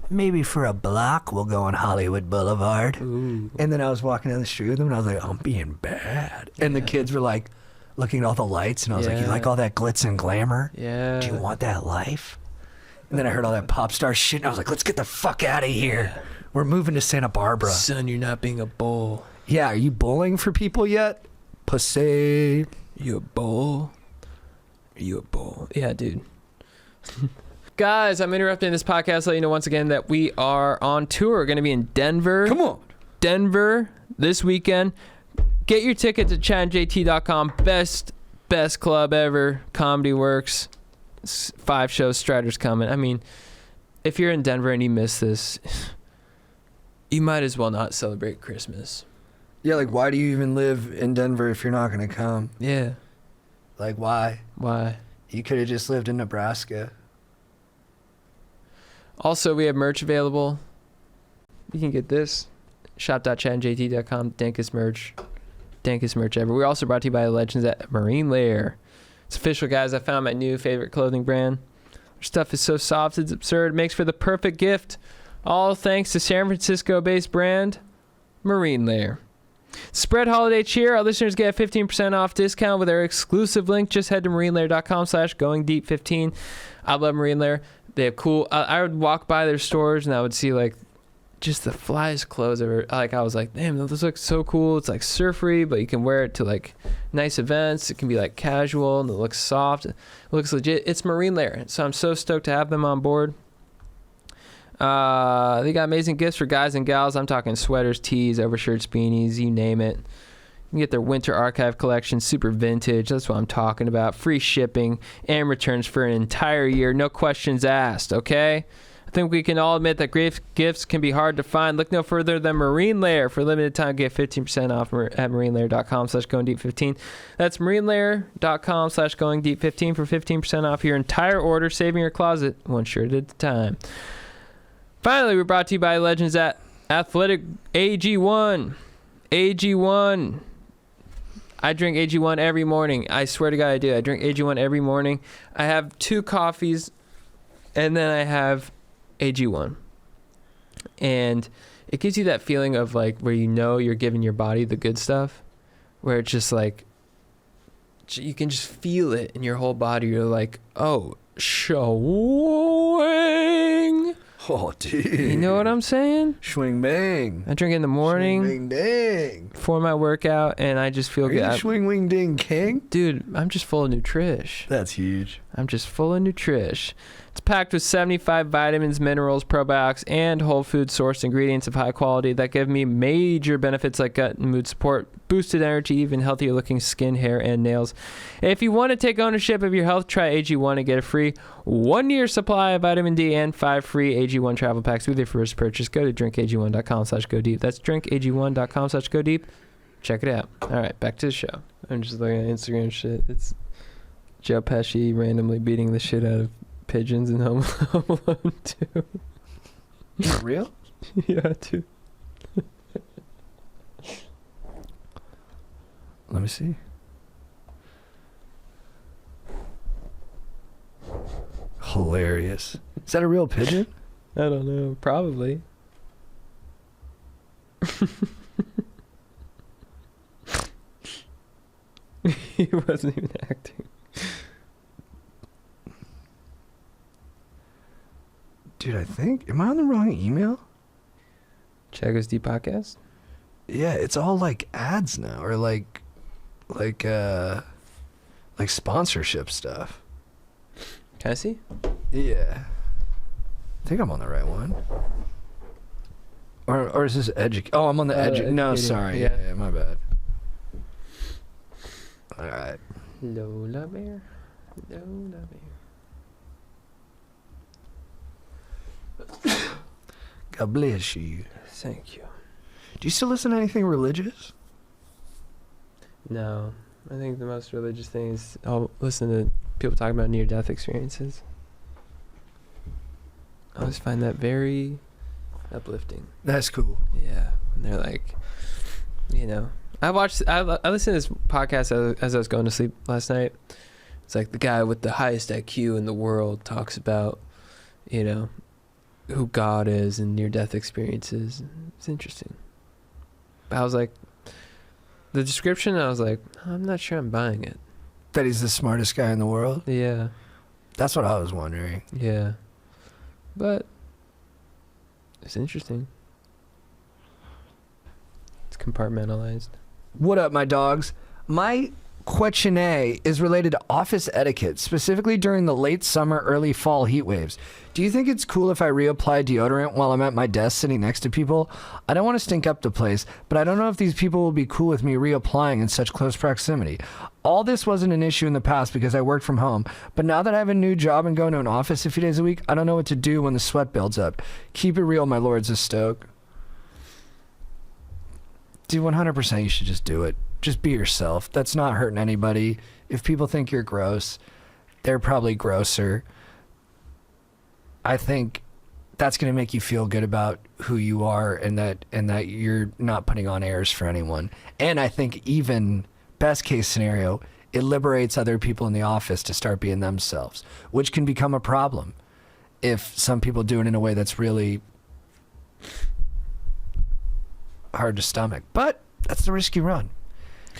maybe for a block we'll go on Hollywood Boulevard. Ooh. And then I was walking down the street with him and I was like, I'm being bad. And the kids were like, looking at all the lights, and I was like, you Yeah. like all that glitz and glamour? Yeah. Do you want that life? And then I heard all that pop star shit, and I was like, let's get the fuck out of here. We're moving to Santa Barbara. Son, you're not being a bull. Yeah, are you bowling for people yet? Pussy. You a bull? Are you a bull? Yeah, dude. Guys, I'm interrupting this podcast to let you know once again that we are on tour. We're going to be in Denver. Come on. Denver this weekend. Get your tickets at chadgoesdeeppodcast.com. Best club ever. Comedy Works. 5 shows. Strider's coming. I mean, if you're in Denver and you miss this, you might as well not celebrate Christmas. Yeah, like, why do you even live in Denver if you're not going to come? Yeah. Like, why? Why? You could have just lived in Nebraska. Also, we have merch available. You can get this. Shop.chadandjt.com. Dankest merch. Dankest merch ever. We're also brought to you by the Legends at Marine Layer. It's official, guys. I found my new favorite clothing brand. Their stuff is so soft, it's absurd. It makes for the perfect gift. All thanks to San Francisco-based brand Marine Layer. Spread holiday cheer. Our listeners get a 15% off discount with our exclusive link. Just head to marinelayer.com/goingdeep15. I love Marine Layer. They have cool. I would walk by their stores and I would see like just the flyest clothes ever. Like I was like, damn, this looks so cool. It's like surfery, but you can wear it to like nice events. It can be like casual and it looks soft. It looks legit. It's Marine Layer, so I'm so stoked to have them on board. They got amazing gifts for guys and gals. I'm talking sweaters, tees, overshirts, beanies, you name it. You can get their winter archive collection, super vintage. That's what I'm talking about. Free shipping and returns for an entire year. No questions asked, okay? I think we can all admit that great gifts can be hard to find. Look no further than Marine Layer. For a limited time, get 15% off at marinelayer.com/goingdeep15. That's marinelayer.com/goingdeep15 for 15% off your entire order, saving your closet one shirt at a time. Finally, we're brought to you by Legends at Athletic AG1. AG1. I drink AG1 every morning. I swear to God, I do. I drink AG1 every morning. I have 2 coffees, and then I have AG1. And it gives you that feeling of like where you know you're giving your body the good stuff, where it's just like, you can just feel it in your whole body. You're like, oh, showing. Oh, dude. You know what I'm saying? Swing bang. I drink it in the morning Swing dang. before my workout, and I just feel Are good. you the swing wing ding king? Dude, I'm just full of nutrish. That's huge. I'm just full of nutrish. It's packed with 75 vitamins, minerals, probiotics, and whole food sourced ingredients of high quality that give me major benefits like gut and mood support, boosted energy, even healthier looking skin, hair, and nails. If you want to take ownership of your health, try AG1 and get a free 1-year supply of vitamin D and 5 free AG1 travel packs with your first purchase. Go to drinkag1.com/go deep. That's drinkag1.com/go deep. Check it out. All right, back to the show. I'm just looking at Instagram shit. It's Joe Pesci randomly beating the shit out of pigeons in Home Alone 2. For real? Yeah, dude. Let me see. Hilarious. Is that a real pigeon? I don't know. Probably. He wasn't even acting. Dude, I think, am I on the wrong email? Chadgoes Deep Podcast? Yeah, it's all like ads now, or like sponsorship stuff. Can I see? Yeah. I think I'm on the right one. Or is this Oh, I'm on the No, educating. sorry. Yeah. Yeah, my bad. All right. Lola Bear. Lola Bear. God bless you. Thank you. Do you still listen to anything religious? No. I think the most religious thing is I'll listen to people talking about near-death experiences. I always find that very uplifting. That's cool. Yeah. And they're like, you know, I listened to this podcast as I was going to sleep last night. It's like the guy with the highest IQ in the world talks about, you know, who God is and near-death experiences. It's interesting. But I was like, The description, I was like, I'm not sure I'm buying it. That he's the smartest guy in the world? Yeah. That's what I was wondering. Yeah. But it's interesting. It's compartmentalized. What up, my dogs? My questionnaire is related to office etiquette, specifically during the late summer, early fall heat waves. Do you think it's cool if I reapply deodorant while I'm at my desk sitting next to people? I don't want to stink up the place, but I don't know if these people will be cool with me reapplying in such close proximity. All this wasn't an issue in the past because I worked from home, but now that I have a new job and going to an office a few days a week, I don't know what to do when the sweat builds up. Keep it real, my lords of Stoke. Dude, 100% you should just do it. Just be yourself. That's not hurting anybody. If people think you're gross, they're probably grosser. I think that's going to make you feel good about who you are and that you're not putting on airs for anyone. And I think even best case scenario, it liberates other people in the office to start being themselves, which can become a problem if some people do it in a way that's really hard to stomach. But that's the risk you run.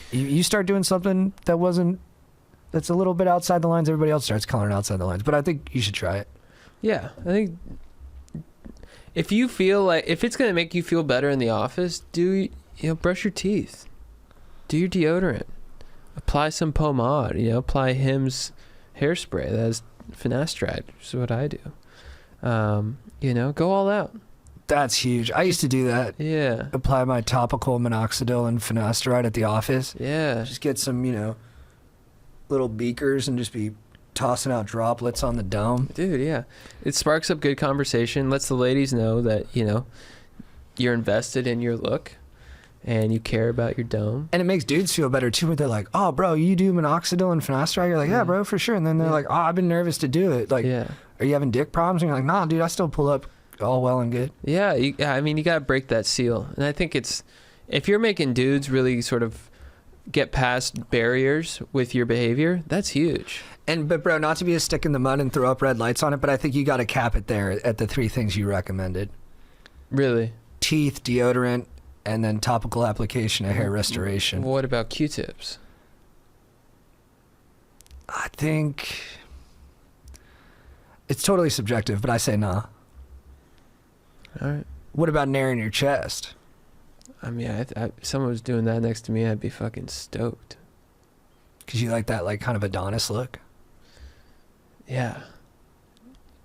You start doing something that's a little bit outside the lines, everybody else starts coloring outside the lines. But I think you should try it. Yeah, I think if you feel like, if it's going to make you feel better in the office, brush your teeth. Do your deodorant. Apply some pomade, apply Hims hairspray. That's finasteride, which is what I do. Go all out. That's huge. I used to do that. Yeah. Apply my topical minoxidil and finasteride at the office. Yeah. Just get some, little beakers and just be tossing out droplets on the dome. Dude, yeah. It sparks up good conversation, lets the ladies know that, you're invested in your look and you care about your dome. And it makes dudes feel better too when they're like, oh, bro, you do minoxidil and finasteride? You're like, yeah, bro, for sure. And then they're like, oh, I've been nervous to do it. Like, are you having dick problems? And you're like, nah, dude, I still pull up all well and good. Yeah, you got to break that seal. And I think if you're making dudes really sort of get past barriers with your behavior, that's huge. But bro, not to be a stick in the mud and throw up red lights on it, but I think you got to cap it there at the 3 things you recommended. Really? Teeth, deodorant, and then topical application of hair restoration. What about Q-tips? I think it's totally subjective, but I say nah. All right. What about nair in your chest? I mean, if someone was doing that next to me, I'd be fucking stoked. Because you like that, like, kind of Adonis look? Yeah.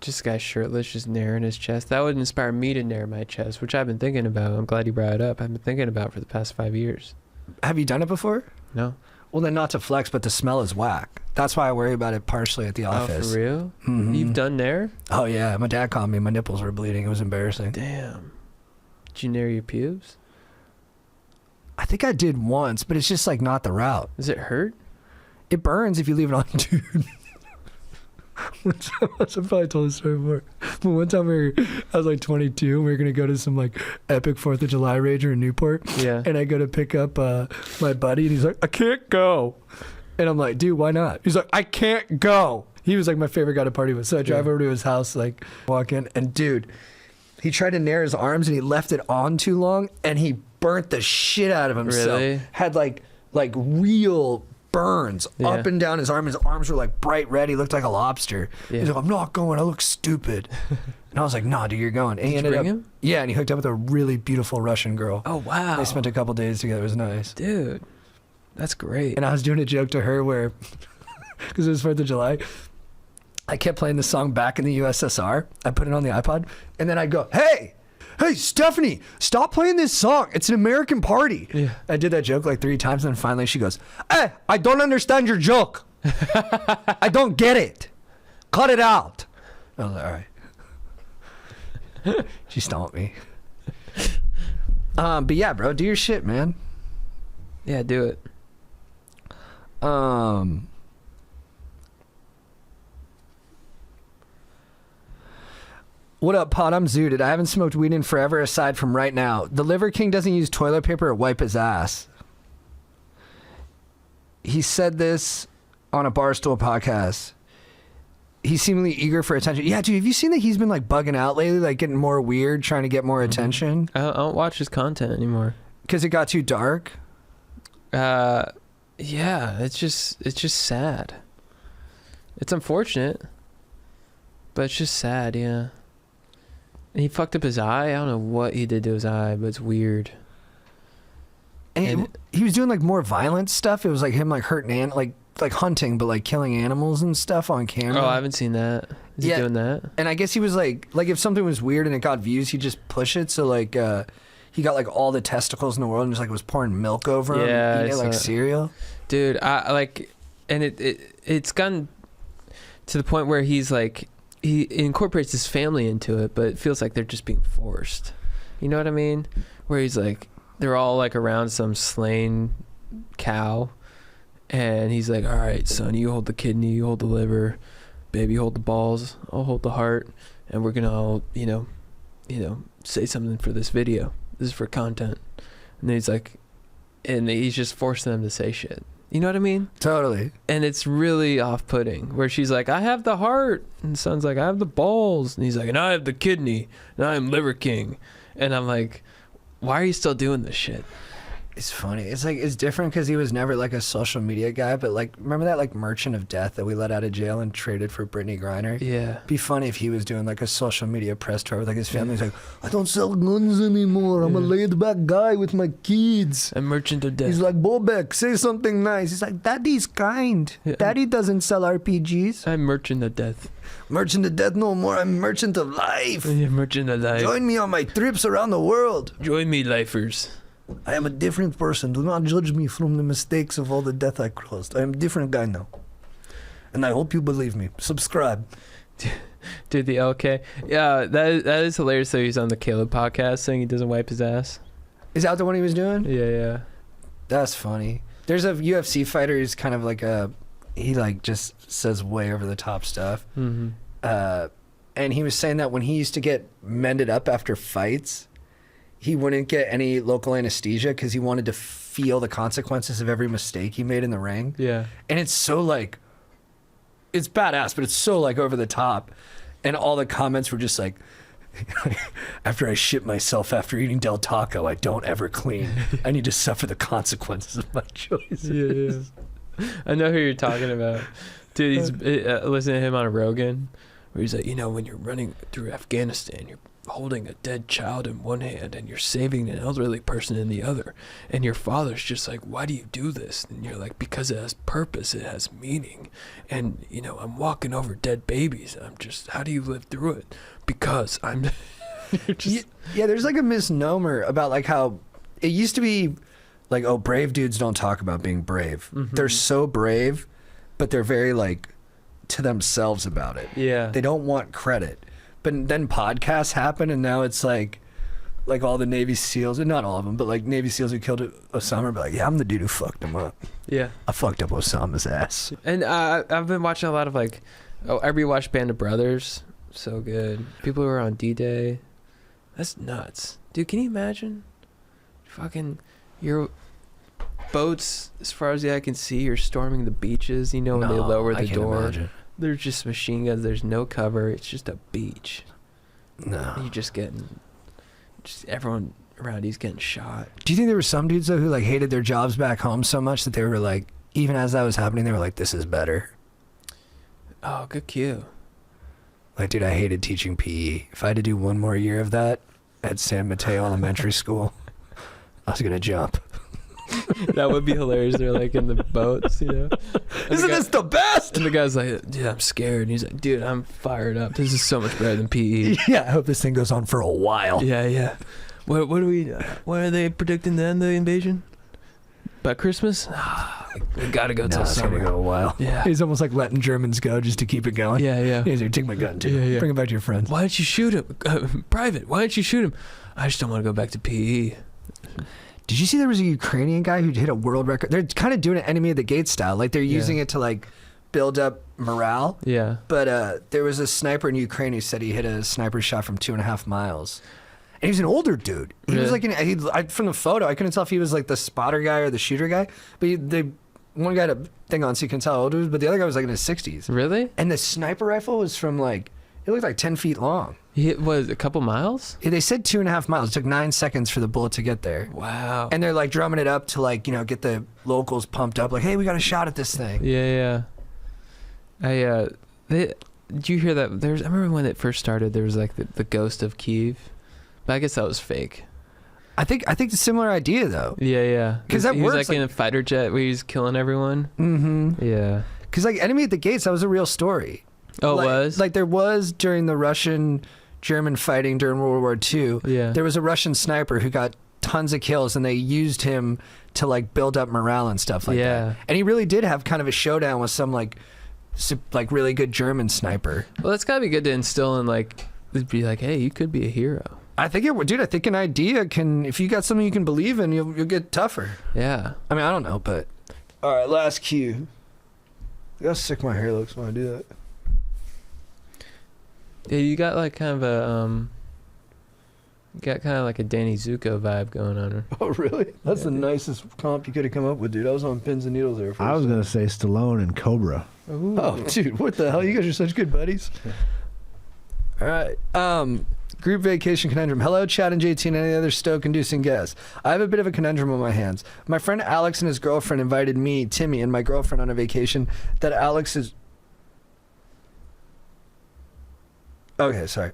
Just a guy shirtless, just nair in his chest. That would inspire me to nair my chest, which I've been thinking about. I'm glad you brought it up. I've been thinking about it for the past 5 years. Have you done it before? No. Well, then not to flex, but the smell is whack. That's why I worry about it partially at the office. Oh, for real? Mm-hmm. You've done nair? Oh, yeah. My dad caught me. My nipples were bleeding. It was embarrassing. Damn. Did you nair your pubes? I think I did once, but it's just, like, not the route. Does it hurt? It burns if you leave it on, dude. I've probably told this story before. But one time I was like 22 and we were going to go to some like epic 4th of July rager in Newport. Yeah. And I go to pick up my buddy and he's like, I can't go. And I'm like, dude, why not? He's like, I can't go. He was like my favorite guy to party with. So I drive over to his house, like walk in, and dude, he tried to nair his arms and he left it on too long and he burnt the shit out of himself. Really? Had like real burns up and down his arm. His arms were like bright red. He looked like a lobster. Yeah. He's like, I'm not going. I look stupid. And I was like, nah, dude, you're going. And Did you bring him? Yeah, and he hooked up with a really beautiful Russian girl. Oh, wow. They spent a couple days together. It was nice. Dude, that's great. And I was doing a joke to her where, because it was 4th of July, I kept playing the song Back in the USSR. I put it on the iPod. And then I'd go, hey, Stephanie, stop playing this song. It's an American party. Yeah. I did that joke like 3 times, and then finally she goes, hey, I don't understand your joke. I don't get it. Cut it out. I was like, all right. She stomped me. But yeah, bro, do your shit, man. Yeah, do it. What up, Pod? I'm zooted. I haven't smoked weed in forever aside from right now. The Liver King doesn't use toilet paper or wipe his ass. He said this on a Barstool podcast. He's seemingly eager for attention. Yeah, dude, have you seen that he's been like bugging out lately, like getting more weird, trying to get more attention? I don't watch his content anymore. Because it got too dark? Yeah, it's just sad. It's unfortunate, but it's just sad, yeah. And he fucked up his eye. I don't know what he did to his eye, but it's weird. And he was doing like more violent stuff. It was like him like hurting like hunting, but like killing animals and stuff on camera. Oh, I haven't seen that. Is he doing that? And I guess he was like if something was weird and it got views, he'd just push it. So like he got like all the testicles in the world and just like was pouring milk over him. Yeah, Eating it like cereal. Dude, I like, and it's gotten to the point where he's like, he incorporates his family into it, but it feels like they're just being forced. You know what I mean? Where he's like, they're all like around some slain cow, and he's like, all right, son, you hold the kidney, you hold the liver, baby, hold the balls, I'll hold the heart, and we're gonna all, you know, say something for this video. This is for content. And then he's like, and he's just forcing them to say shit. You know what I mean? Totally. And it's really off-putting, where she's like, I have the heart, and the son's like, I have the balls, and he's like, and I have the kidney, and I am liver king. And I'm like, why are you still doing this shit? It's funny. It's like, it's different because he was never like a social media guy, but like, remember that like merchant of death that we let out of jail and traded for Brittany Griner? Yeah. Be funny if he was doing like a social media press tour with like his family's like, I don't sell guns anymore. I'm a laid back guy with my kids. A merchant of death. He's like, Bobek, say something nice. He's like, Daddy's kind. Yeah. Daddy doesn't sell RPGs. I'm merchant of death. Merchant of death no more. I'm merchant of life. Yeah, merchant of life. Join me on my trips around the world. Join me, lifers. I am a different person. Do not judge me from the mistakes of all the death I caused. I am a different guy now. And I hope you believe me. Subscribe. Dude, the LK. Yeah, that is hilarious that he's on the Caleb podcast saying he doesn't wipe his ass. Is that the one he was doing? Yeah. That's funny. There's a UFC fighter who's kind of like he like just says way over the top stuff. Mm-hmm. And he was saying that when he used to get mended up after fights, he wouldn't get any local anesthesia because he wanted to feel the consequences of every mistake he made in the ring. Yeah. And it's so like, it's badass, but it's so like over the top. And all the comments were just like, after I shit myself after eating Del Taco, I don't ever clean. I need to suffer the consequences of my choices. Yeah. I know who you're talking about. Dude, he's listening to him on Rogan, where he's like, you know, when you're running through Afghanistan, you're holding a dead child in one hand and you're saving an elderly person in the other, and your father's just like, why do you do this? And you're like, because it has purpose, it has meaning, and you know, I'm walking over dead babies, I'm just, how do you live through it? Because I'm just... yeah, there's like a misnomer about like how it used to be like, oh, brave dudes don't talk about being brave. Mm-hmm. They're so brave, but they're very like to themselves about it. Yeah. They don't want credit. But then podcasts happen, and now it's like all the Navy SEALs, and not all of them, but like Navy SEALs who killed Osama, but like, yeah, I'm the dude who fucked him up. Yeah. I fucked up Osama's ass. And I've been watching a lot of like, I rewatched Band of Brothers. So good. People who are on D-Day. That's nuts. Dude, can you imagine? Fucking, your boats, as far as the eye can see, you're storming the beaches, you know, when they lower the door. Imagine. There's just machine guns. There's no cover. It's just a beach. No. You're just everyone around you's getting shot. Do you think there were some dudes though who like hated their jobs back home so much that they were like, even as that was happening, they were like, this is better? Oh, good cue. Like, dude, I hated teaching PE. If I had to do one more year of that at San Mateo Elementary School, I was gonna jump. That would be hilarious. They're like in the boats, you know. Isn't this the best? And the guy's like, dude, I'm scared. And he's like, dude, I'm fired up. This is so much better than PE. Yeah, I hope this thing goes on for a while. Yeah. What are they predicting to end the invasion? By Christmas? We gotta go till summer. It's gonna go a while. Yeah. He's almost like letting Germans go just to keep it going. Yeah. He's like, take my gun too. Yeah. Bring it back to your friends. Why didn't you shoot him? Private, why didn't you shoot him? I just don't want to go back to PE. Did you see there was a Ukrainian guy who hit a world record? They're kind of doing it Enemy of the Gate style. Like they're using it to like build up morale. Yeah. But there was a sniper in Ukraine who said he hit a sniper shot from 2.5 miles. And he was an older dude. He was like, from the photo, I couldn't tell if he was like the spotter guy or the shooter guy. But the one guy had a thing on so you can tell how old he was, but the other guy was like in his 60s. Really? And the sniper rifle was from like It looked like 10 feet long. It was a couple miles? They said 2.5 miles. It took 9 seconds for the bullet to get there. Wow. And they're like drumming it up to like, you know, get the locals pumped up. Like, hey, we got a shot at this thing. Yeah. Did you hear that? I remember when it first started, there was like the ghost of Kyiv. But I guess that was fake. I think it's a similar idea though. Yeah. Because that he was works. like in a fighter jet where he was killing everyone. Mm-hmm. Yeah. Because like Enemy at the Gates, that was a real story. Oh, like, it was? Like there was during the Russian-German fighting during World War II. Yeah. There was a Russian sniper who got tons of kills, and they used him to like build up morale and stuff like that. And he really did have kind of a showdown with some like really good German sniper. Well, that's gotta be good to instill in like, be like, hey, you could be a hero. I think I think an idea can, if you got something you can believe in, you'll get tougher. Yeah. I mean, I don't know, but all right, last cue. Look how sick my hair looks when I do that. Yeah, you got like kind of a Danny Zuko vibe going on. Oh, really? That's the nicest comp you could have come up with, dude. I was on pins and needles there. I was gonna say Stallone and Cobra. Ooh. Oh, dude, what the hell? You guys are such good buddies. All right. Group vacation conundrum. Hello, Chad and JT and any other Stoke-inducing guests. I have a bit of a conundrum on my hands. My friend Alex and his girlfriend invited me, Timmy, and my girlfriend on a vacation that Alex is... Okay, sorry.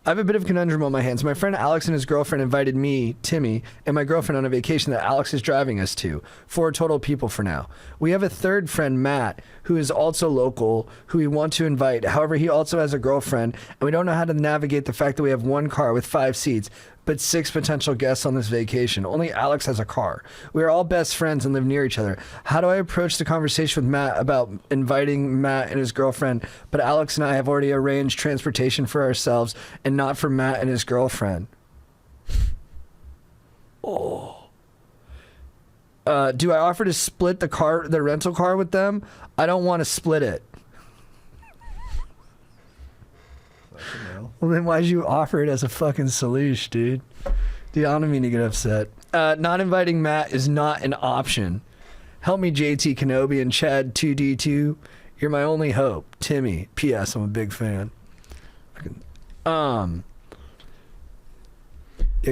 I have a bit of a conundrum on my hands. My friend Alex and his girlfriend invited me, Timmy, and my girlfriend on a vacation that Alex is driving us to. 4 total people for now. We have a third friend, Matt, who is also local, who we want to invite. However, he also has a girlfriend, and we don't know how to navigate the fact that we have 1 car with 5 seats, but 6 potential guests on this vacation. Only Alex has a car. We are all best friends and live near each other. How do I approach the conversation with Matt about inviting Matt and his girlfriend, but Alex and I have already arranged transportation for ourselves and not for Matt and his girlfriend? Oh. Do I offer to split the rental car with them? I don't want to split it. Well, then why'd you offer it as a fucking solution, dude? Dude, I don't mean to get upset. Not inviting Matt is not an option. Help me, JT Kenobi and Chad 2D2. You're my only hope. Timmy. P.S. I'm a big fan. Yeah,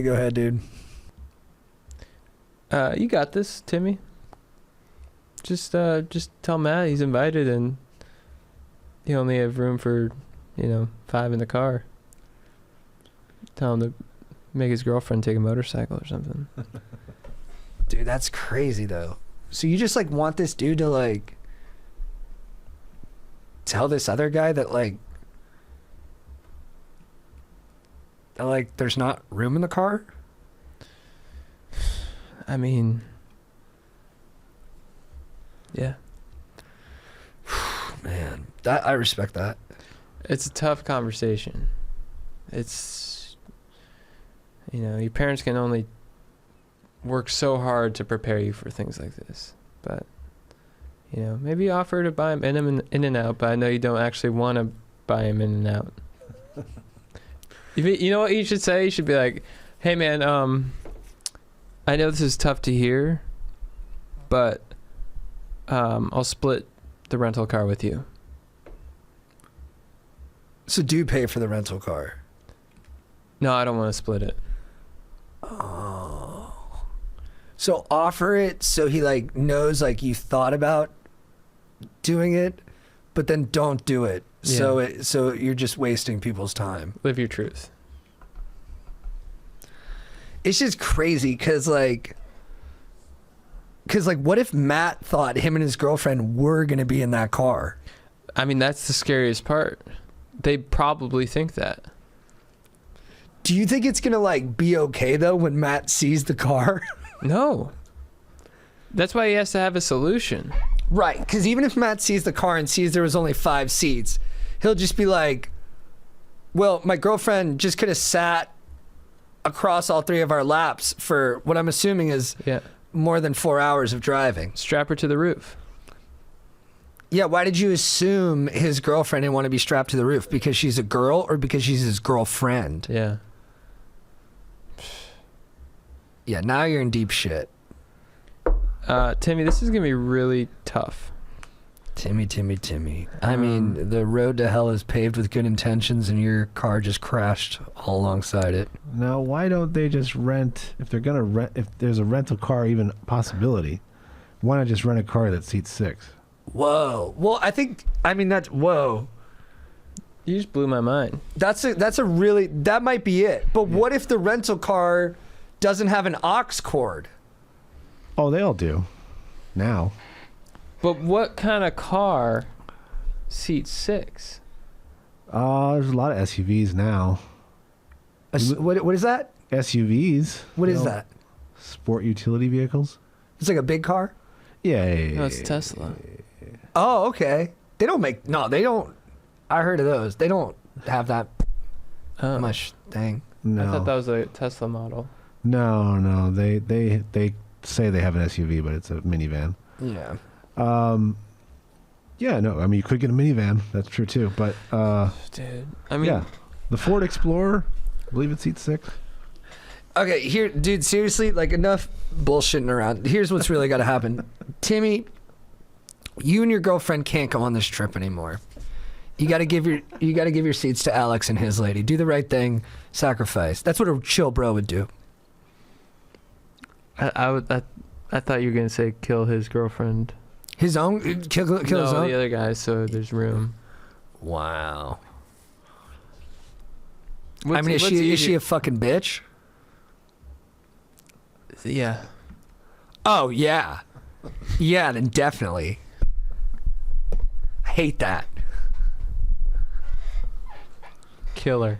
go ahead, dude. You got this, Timmy. Just tell Matt he's invited and you only have room for, 5 in the car. Tell him to make his girlfriend take a motorcycle or something. Dude, that's crazy though. So you just like want this dude to like tell this other guy that there's not room in the car? I mean, yeah. Man, I respect that. It's a tough conversation. It's, your parents can only work so hard to prepare you for things like this. But, maybe offer to buy him in and out, but I know you don't actually want to buy him in and out. You know what you should say? You should be like, hey man, I know this is tough to hear, but I'll split the rental car with you. So do pay for the rental car. No, I don't want to split it. Oh. So offer it so he knows you thought about doing it, but then don't do it. Yeah. So you're just wasting people's time. Live your truth. It's just crazy because what if Matt thought him and his girlfriend were going to be in that car? I mean, that's the scariest part. They probably think that. Do you think it's going to be okay though when Matt sees the car? No. That's why he has to have a solution. Right, because even if Matt sees the car and sees there was only 5 seats, he'll just be like, well, my girlfriend just could have sat across all 3 of our laps for what I'm assuming is more than 4 hours of driving. Strap her to the roof. Yeah, why did you assume his girlfriend didn't want to be strapped to the roof? Because she's a girl or because she's his girlfriend? Yeah. Yeah, now you're in deep shit. Timmy, this is going to be really tough. Timmy. I mean, the road to hell is paved with good intentions, and your car just crashed all alongside it. Now, why don't they just rent, if they're going to rent, if there's a rental car even possibility, why not just rent a car that seats 6? Whoa. Well, that's whoa. You just blew my mind. That's a really, that might be it. But what if the rental car doesn't have an aux cord? Oh, they all do. Now. But what kind of car seats 6? There's a lot of SUVs now. What is that? SUVs. What is that? Sport utility vehicles. It's like a big car? Yeah. No, it's Tesla. Oh, okay. They don't. I heard of those. They don't have that much thing. No. I thought that was a Tesla model. No. They say they have an SUV, but it's a minivan. Yeah. Yeah, no. I mean, you could get a minivan. That's true too. But dude, I mean, yeah, the Ford Explorer, I believe it seats 6. Okay, here, dude. Seriously, like enough bullshitting around. Here's what's really got to happen, Timmy. You and your girlfriend can't go on this trip anymore. You got to give your seats to Alex and his lady. Do the right thing. Sacrifice. That's what a chill bro would do. I thought you were gonna say kill his girlfriend. His own kill No, his own. the other guy. So there's room. Wow. What's, I mean, is she a fucking bitch? Yeah. Oh yeah. Yeah, then definitely. I hate that. Killer.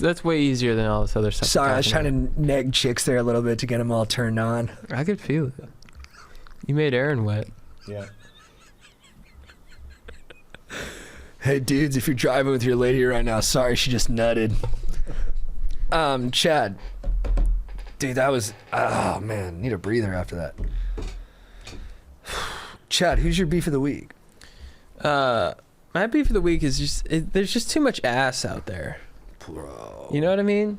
That's way easier than all this other stuff. Sorry, I was trying to neg chicks there a little bit to get them all turned on. I could feel it. You made Aaron wet. Yeah. Hey dudes, if you're driving with your lady right now, sorry, she just nutted. Chad. Dude, that was, oh man, need a breather after that. Chad, who's your beef of the week? My beef of the week is just there's just too much ass out there. Bro. You know what I mean?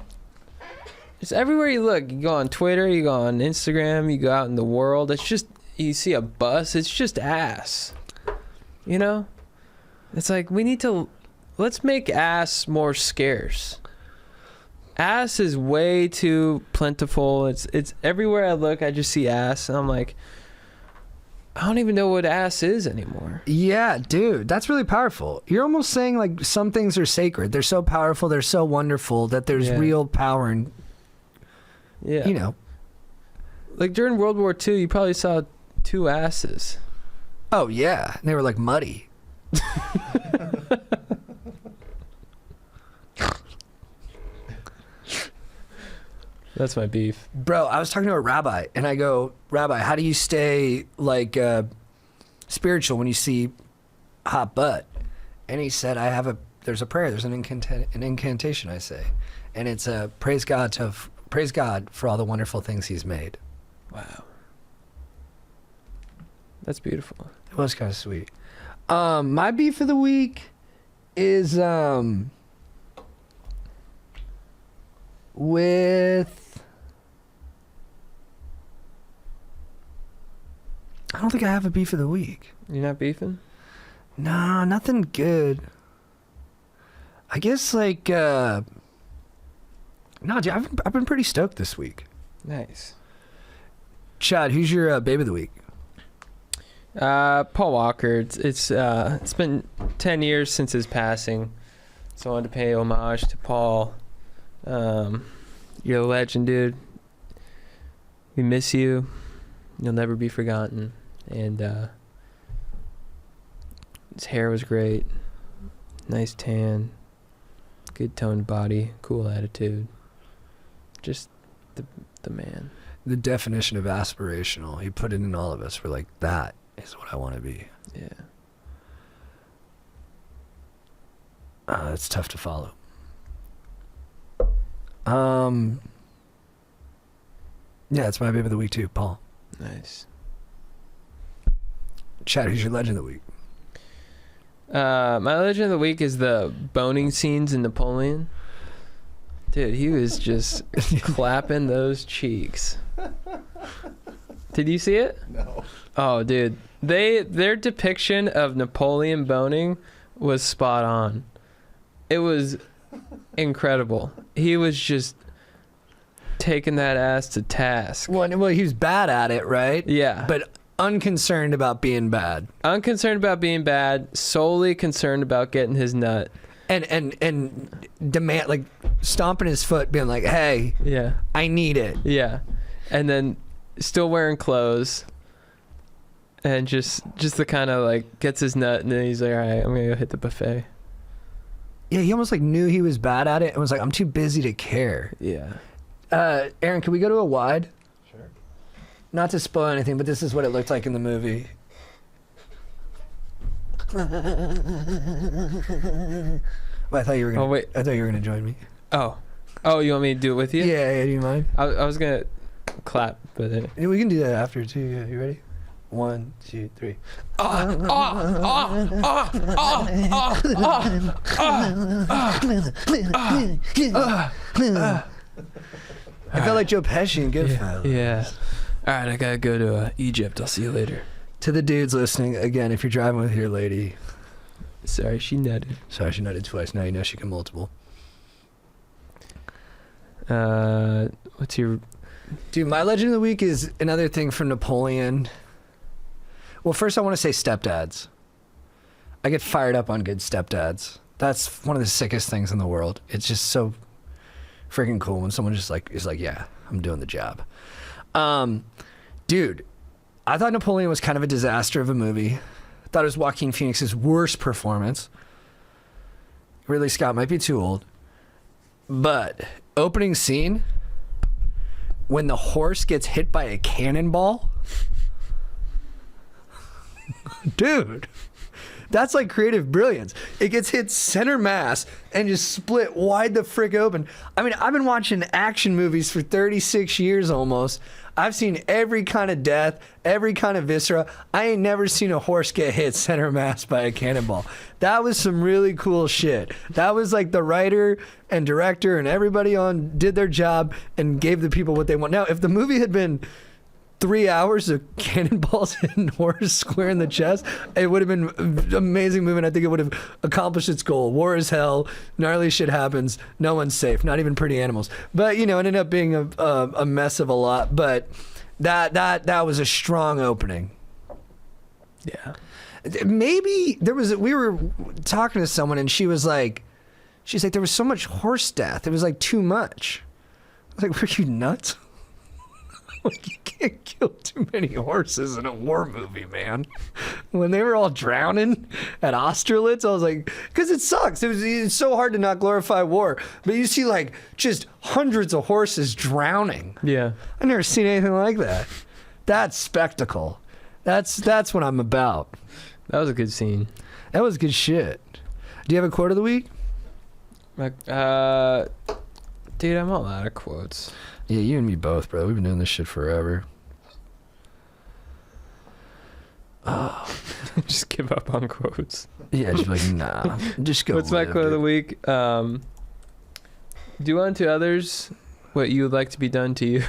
Just everywhere you look, you go on Twitter, you go on Instagram, you go out in the world, it's just, you see a bus, it's just ass. You know? It's like, let's make ass more scarce. Ass is way too plentiful. It's everywhere I look, I just see ass, and I'm like, I don't even know what ass is anymore. Yeah, dude, that's really powerful. You're almost saying like some things are sacred. They're so powerful, they're so wonderful that there's real power in, Yeah. you know. Like during World War II, you probably saw 2 asses. Oh yeah, and they were like muddy. That's my beef. Bro, I was talking to a rabbi, and I go, Rabbi, how do you stay like spiritual when you see hot butt? And he said, there's a prayer, there's an incantation I say, and it's praise God for all the wonderful things He's made. Wow. That's beautiful. It was kind of sweet. My beef of the week is with. I don't think I have a beef of the week. You're not beefing? No, nothing good. I guess like no, dude, I've been pretty stoked this week. Nice. Chad, who's your babe of the week? Paul Walker. It's been 10 years since his passing, so I wanted to pay homage to Paul. You're a legend, dude. We miss you. You'll never be forgotten. And his hair was great. Nice tan. Good toned body. Cool attitude. Just the man. The definition of aspirational. He put it in all of us. We're like, that is what I want to be. Yeah. It's tough to follow. Yeah, it's my babe of the week too, Paul. Nice. Chad, who's your legend of the week? My legend of the week is the boning scenes in Napoleon. Dude, he was just clapping those cheeks. Did you see it? No. Oh, dude, their depiction of Napoleon boning was spot on. It was incredible. He was just taking that ass to task. Well, he was bad at it, right? Yeah. But unconcerned about being bad. Unconcerned about being bad, solely concerned about getting his nut. And demand, like, stomping his foot, being like, hey, Yeah. I need it. Yeah. And then still wearing clothes. And just the kind of like gets his nut and then he's like, all right, I'm going to go hit the buffet. Yeah, he almost like knew he was bad at it and was like, I'm too busy to care. Yeah. Aaron, can we go to a wide? Sure. Not to spoil anything, but this is what it looked like in the movie. Well, I thought you were gonna. Oh, wait. I thought you were gonna join me. Oh, you want me to do it with you? Yeah, do you mind? I was going to clap, but then... Yeah, we can do that after too. Yeah, you ready? 1, 2, 3. I felt like Joe Pesci in Goodfellas. Yeah. All right, I got to go to Egypt. I'll see you later. To the dudes listening, again, if you're driving with your lady, Sorry, she nutted. sorry she nutted twice. Now you know she can multiple. What's your... Dude, my legend of the week is another thing from Napoleon. Well, first I want to say stepdads. I get fired up on good stepdads. That's one of the sickest things in the world. It's just so freaking cool when someone just like is like, yeah, I'm doing the job. Dude, I thought Napoleon was kind of a disaster of a movie. I thought it was Joaquin Phoenix's worst performance. Ridley Scott might be too old. But opening scene, when the horse gets hit by a cannonball, dude, that's like creative brilliance. It gets hit center mass and just split wide the frick open. I mean, I've been watching action movies for 36 years almost. I've seen every kind of death, every kind of viscera. I ain't never seen a horse get hit center mass by a cannonball. That was some really cool shit. That was like the writer and director and everybody on did their job and gave the people what they want. Now, if the movie had been 3 hours of cannonballs hitting horse square in the chest, it would have been an amazing movie, and I think it would have accomplished its goal. War is hell, gnarly shit happens, no one's safe, not even pretty animals. But you know, it ended up being a mess of a lot. But that was a strong opening. Yeah. Maybe we were talking to someone and she's like, there was so much horse death, it was like too much. I was like, were you nuts? Like, you can't kill too many horses in a war movie, man. When they were all drowning at Austerlitz, I was like, because it sucks. It's so hard to not glorify war. But you see, like, just hundreds of horses drowning. Yeah. I've never seen anything like that. That's spectacle. That's what I'm about. That was a good scene. That was good shit. Do you have a quote of the week? Dude, I'm all out of quotes. Yeah, you and me both, bro. We've been doing this shit forever. Just give up on quotes. Yeah, just like, nah. Just go. What's my quote of the week? Do unto others what you would like to be done to you.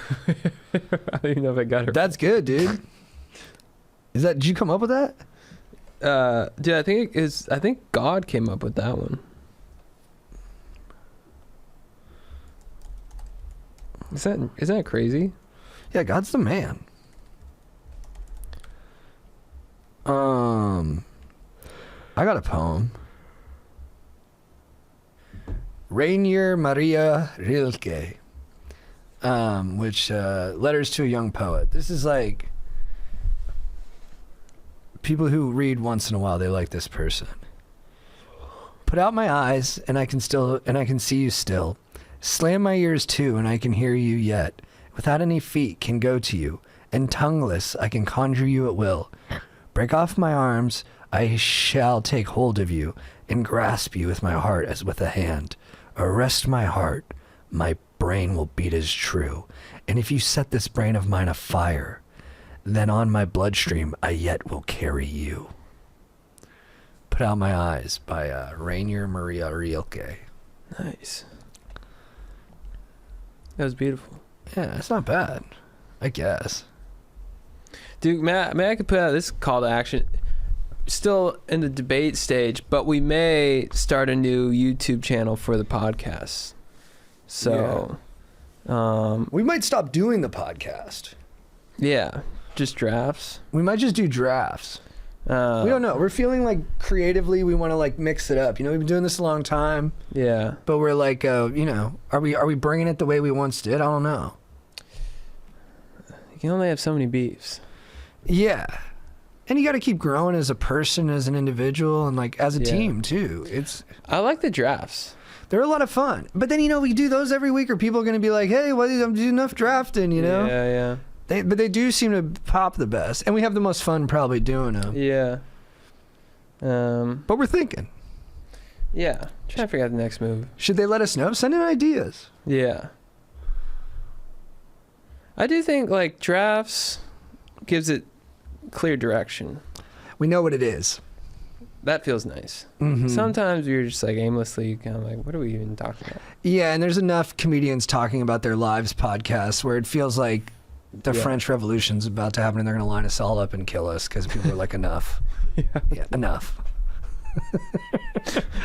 I don't even know if I got it. That's good, dude. Did you come up with that? Dude, I think God came up with that one. Isn't that crazy? Yeah, God's the man. I got a poem. Rainier Maria Rilke, which letters to a young poet. This is like people who read once in a while. They like this person. Put out my eyes, and I can see you still. Slam my ears too, and I can hear you yet. Without any feet can go to you, and tongueless I can conjure you at will. Break off my arms, I shall take hold of you, and grasp you with my heart as with a hand. Arrest my heart, my brain will beat as true. And if you set this brain of mine afire, then on my bloodstream I yet will carry you. Put Out My Eyes by Rainier Maria Rilke. Nice. That was beautiful. Yeah, it's not bad, I guess. Dude, may I could put out this call to action. Still in the debate stage, but we may start a new YouTube channel for the podcast. So, we might stop doing the podcast. yeah, just drafts. We might just do drafts. We don't know. We're feeling like creatively we want to like mix it up. You know, we've been doing this a long time, Yeah. but we're like, you know, are we bringing it the way we once did? I don't know. You can only have so many beefs. Yeah. And you got to keep growing as a person, as an individual, and like as a team too. I like the drafts. They're a lot of fun. But then, you know, we do those every week, or people are going to be like, hey, well, I'm doing enough drafting, you know? Yeah. But they do seem to pop the best. And we have the most fun probably doing them. Yeah. But we're thinking. Yeah. Trying to figure out the next move. Should they let us know? Send in ideas. Yeah. I do think like drafts gives it clear direction. We know what it is. That feels nice. Mm-hmm. Sometimes you're just like aimlessly kind of like, what are we even talking about? Yeah, and there's enough comedians talking about their lives podcasts where it feels like the French Revolution's about to happen and they're going to line us all up and kill us because people are like, enough. Yeah, enough.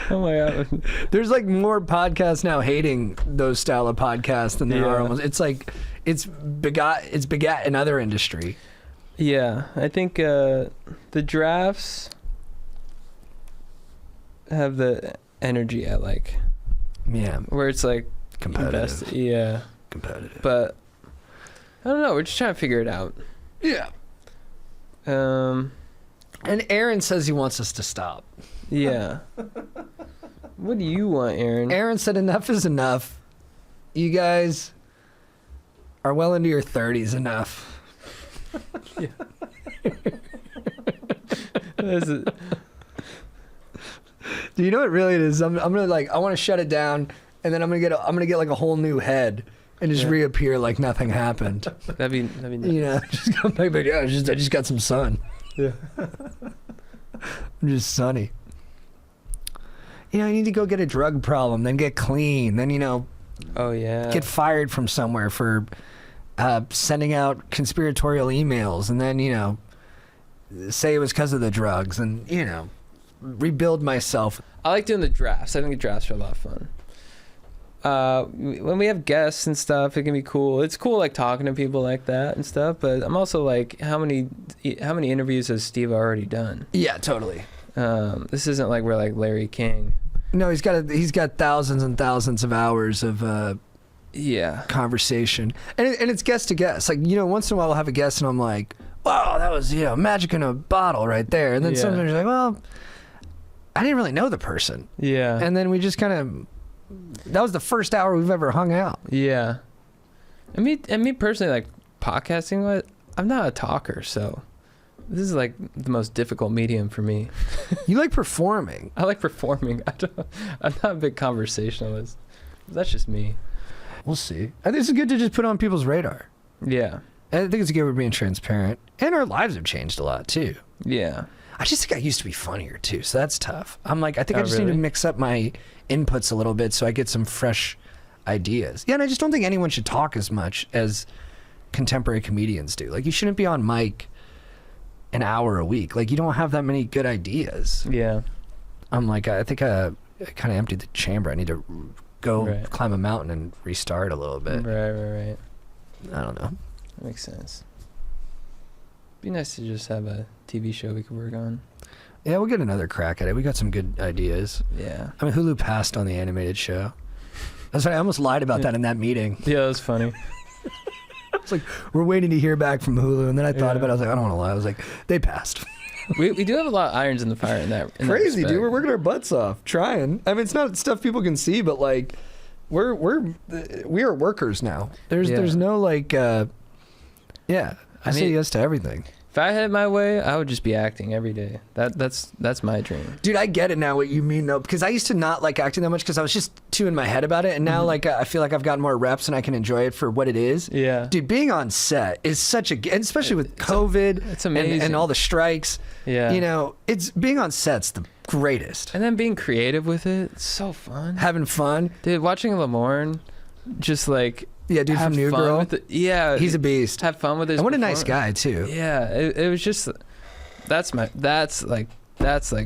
Oh my God. There's like more podcasts now hating those style of podcasts than there are almost. It's like, it's begat another industry. Yeah, I think the drafts have the energy I like. Yeah. Where it's like Competitive. Yeah. Competitive. But I don't know. We're just trying to figure it out. Yeah. And Aaron says he wants us to stop. Yeah. What do you want, Aaron? Aaron said enough is enough. You guys are well into your 30s enough. Do you know what really it is? I'm gonna like I want to shut it down, and then I'm gonna get like a whole new head and just reappear like nothing happened. That'd be nice. You know, just come back, but yeah, I just got some sun. Yeah. I'm just sunny. You know, I need to go get a drug problem, then get clean, then, you know, Oh yeah. get fired from somewhere for sending out conspiratorial emails, and then, you know, say it was because of the drugs, and, you know, rebuild myself. I like doing the drafts. I think the drafts are a lot of fun. When we have guests and stuff, it can be cool. It's cool like talking to people like that and stuff, but I'm also like, how many interviews has Steve already done? Yeah, totally. This isn't like we're like Larry King. No, he's got thousands and thousands of hours of conversation, and it's guest to guest. Like, you know, once in a while I'll have a guest and I'm like, wow, that was, you know, magic in a bottle right there. And then sometimes you're like, well, I didn't really know the person. Yeah. And then we just kind of, that was the first hour we've ever hung out. Yeah. And me personally, like podcasting, I'm not a talker, so this is like the most difficult medium for me. You like performing. I like performing. I'm not a big conversationalist. That's just me. We'll see. I think it's good to just put on people's radar. Yeah. I think it's good we're being transparent. And our lives have changed a lot too. Yeah. I just think I used to be funnier too, so that's tough. I'm like, I think I just need really? to mix up my inputs a little bit so I get some fresh ideas. Yeah, and I just don't think anyone should talk as much as contemporary comedians do. Like, you shouldn't be on mic an hour a week. Like, you don't have that many good ideas. Yeah. I'm like, I think I kind of emptied the chamber. I need to go climb a mountain and restart a little bit. Right. I don't know. That makes sense. Be nice to just have a TV show we could work on. Yeah, we'll get another crack at it. We got some good ideas. Yeah. I mean, Hulu passed on the animated show. That's right. I almost lied about that in that meeting. Yeah, that was funny. It's like, we're waiting to hear back from Hulu, and then I thought about it. I was like, I don't want to lie. I was like, they passed. we do have a lot of irons in the fire in that. Crazy, dude. We're working our butts off, trying. I mean, it's not stuff people can see, but like, we are workers now. There's no like, I say yes to everything. If I had my way, I would just be acting every day. That's my dream. Dude, I get it now what you mean though, because I used to not like acting that much because I was just too in my head about it, and now like I feel like I've gotten more reps and I can enjoy it for what it is. Yeah. Dude, being on set is such and especially with COVID, it's amazing, and all the strikes. Yeah. You know, being on set's the greatest. And then being creative with it, it's so fun. Having fun. Dude, watching Lamorne, just like Yeah, dude have from New fun Girl. with it. Yeah, He's a beast. have fun with his And what a nice performance. guy too. Yeah, it was just that's like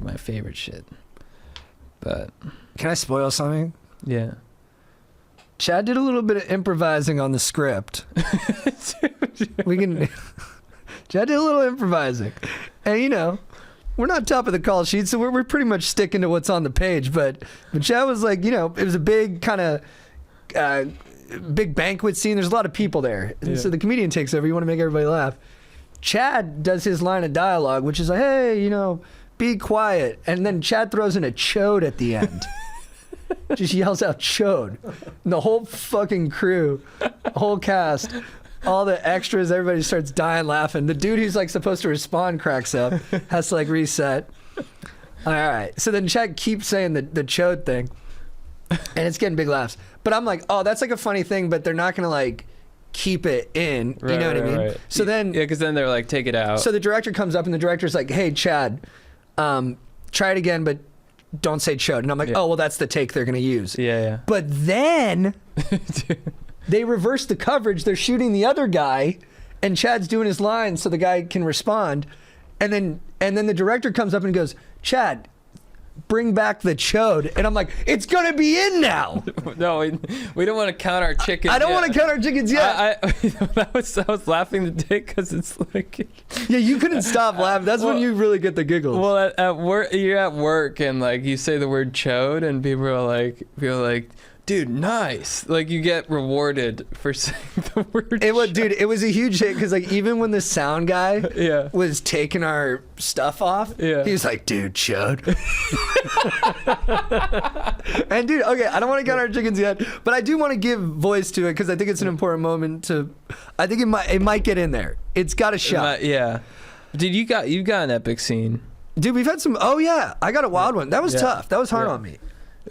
my favorite shit. But Can I spoil something? yeah. Chad did a little bit of improvising on the script. We can. Chad did a little improvising, and you know, we're not top of the call sheet, so we're pretty much sticking to what's on the page. But Chad was like, you know, it was a big kind of big banquet scene. There's a lot of people there, and so the comedian takes over. You want to make everybody laugh. Chad does his line of dialogue, which is like, hey, you know, be quiet, and then Chad throws in a chode at the end. Just yells out chode. And the whole fucking crew, whole cast, all the extras, everybody starts dying laughing. The dude who's like supposed to respond cracks up, has to like reset. All right. So then Chad keeps saying the chode thing, and it's getting big laughs. But I'm like, oh, that's like a funny thing, but they're not going to like keep it in. You know what I mean? Right. So then, Yeah, because then they're like, take it out. so the director comes up and the director's like, hey, Chad, try it again, but don't say chode. And I'm like, oh, well, that's the take they're going to use. yeah. But then they reverse the coverage. They're shooting the other guy, and Chad's doing his line so the guy can respond. And then the director comes up and goes, Chad, bring back the chode. And I'm like, it's going to be in now. No, we don't want to count our chickens. I don't want to count our chickens yet. I was laughing the dick because it's like. Yeah, you couldn't stop laughing. That's when you really get the giggles. Well, at work, you're at work and like you say the word chode and people are like, dude, nice. Like you get rewarded for saying the word. It was a huge hit because like even when the sound guy Yeah. was taking our stuff off, Yeah. he was like, dude, chode. And dude, okay, I don't want to count our chickens yet, but I do want to give voice to it because I think it's an important moment to. I think it might get in there. It's got a shot. Yeah, dude, you got an epic scene. Dude, we've had some. Oh yeah, I got a wild one. That was Yeah. tough. That was hard Yeah. on me.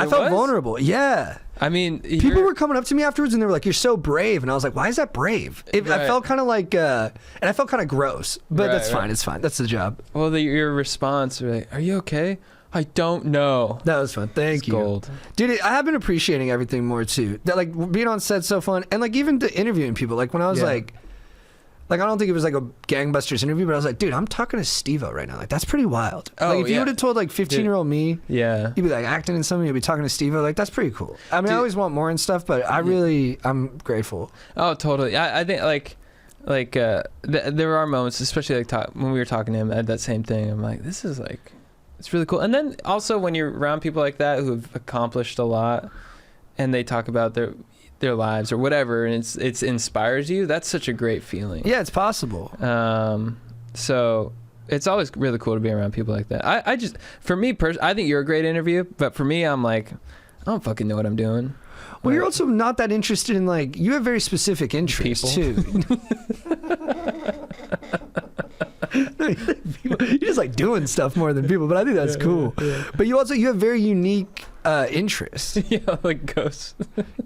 I It felt was? vulnerable. Yeah. I mean, People were coming up to me afterwards and they were like, "You're so brave," and I was like, "Why is that brave?" I Right. felt kind of like, and I felt kind of gross, but that's Right. fine. It's fine. That's the job. Well, your response, you're like, "Are you okay?" I don't know. That was fun. Thank It's you, gold. dude. I have been appreciating everything more too. That like being on set's so fun, and like even to interviewing people. Like when I was Yeah. like I don't think it was like a gangbusters interview, but I was like, dude, I'm talking to Steve-O right now. Like that's pretty wild. Oh, like if you yeah. would have told like 15-year-old me. Yeah. You'd be like acting in something, you'd be talking to Steve-O. Like, that's pretty cool. I mean, I Dude. always want more and stuff, but I'm grateful. Oh, totally. I think there are moments, especially like when we were talking to him, I had that same thing. I'm like, this is like, it's really cool. And then also when you're around people like that who have accomplished a lot, and they talk about their lives or whatever, and it's inspires you. That's such a great feeling. Yeah, it's possible. So it's always really cool to be around people like that. I just, for me personally, I think you're a great interview, but for me, I'm like, I don't fucking know what I'm doing. Well, you're also not that interested in like, you have very specific interests People. too. You're just like doing stuff more than people, but I think that's cool. Yeah. But you have very unique interests. Yeah, like ghosts.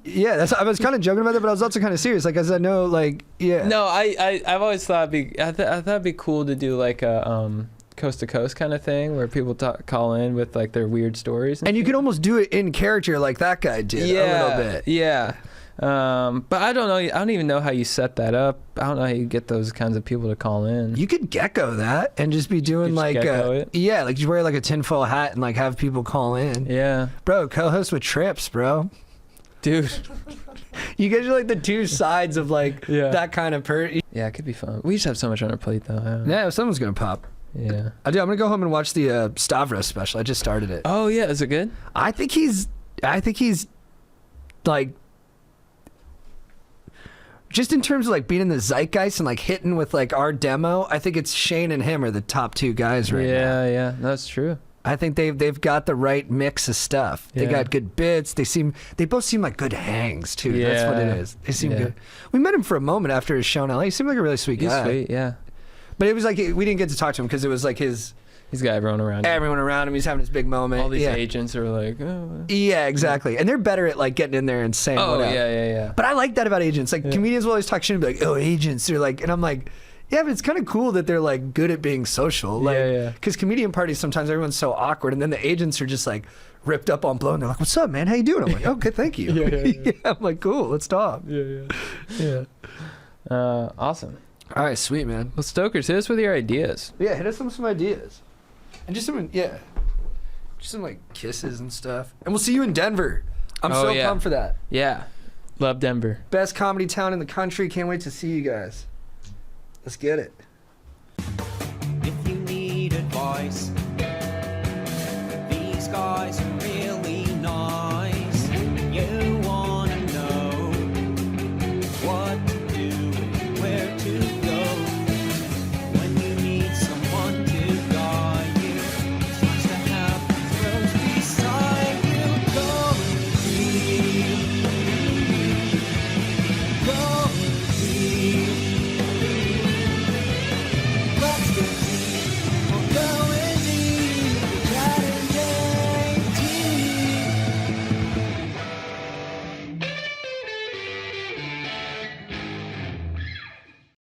Yeah, I was kind of joking about that, but I was also kind of serious. Like, as I know, like, yeah. No, I've always thought I thought it'd be cool to do like a coast to coast kind of thing where people call in with like their weird stories. And you could almost do it in character like that guy did a little bit. Yeah. But I don't know. I don't even know how you set that up. I don't know how you get those kinds of people to call in. You could gecko that and just be doing Just like, gecko it? yeah, like you wear like a tinfoil hat and like have people call in. Yeah. Bro, co-host with Trips, bro. Dude. You guys are like the two sides of like Yeah. that kind of Yeah, it could be fun. We just have so much on our plate though. I don't know. Yeah, someone's gonna pop. Yeah. I'm gonna go home and watch the Stavros special. I just started it. Oh yeah, is it good? I think he's like, just in terms of like being in the zeitgeist and like hitting with like our demo, I think it's Shane and him are the top two guys right now. Yeah, that's true. I think they've got the right mix of stuff. They Yeah. got good bits. They both seem like good hangs too. That's what Yeah. it is. They seem Yeah. good. We met him for a moment after his show in LA. He seemed like a really sweet He's guy. sweet, yeah. But it was like we didn't get to talk to him because it was like He's got everyone around him. everyone around him. He's having his big moment. All these yeah. agents are like, oh. Yeah, exactly. And they're better at like getting in there and saying Oh, what up. yeah. But I like that about agents. Like comedians will always talk shit and be like, "Oh, agents." They're like, and I'm like, yeah, but it's kind of cool that they're like good at being social. Like, Yeah. because comedian parties sometimes everyone's so awkward, and then the agents are just like ripped up on blown. They're like, "What's up, man? How you doing?" I'm like, "Okay, thank you." Yeah. I'm like, "Cool, let's talk." Yeah. Awesome. All right, sweet, man. Well, Stokers, hit us with your ideas. Yeah, hit us with some ideas, and just some like kisses and stuff. And we'll see you in Denver. I'm so pumped for that. Yeah. Love Denver. Best comedy town in the country. Can't wait to see you guys. Let's get it. If you need advice, these guys are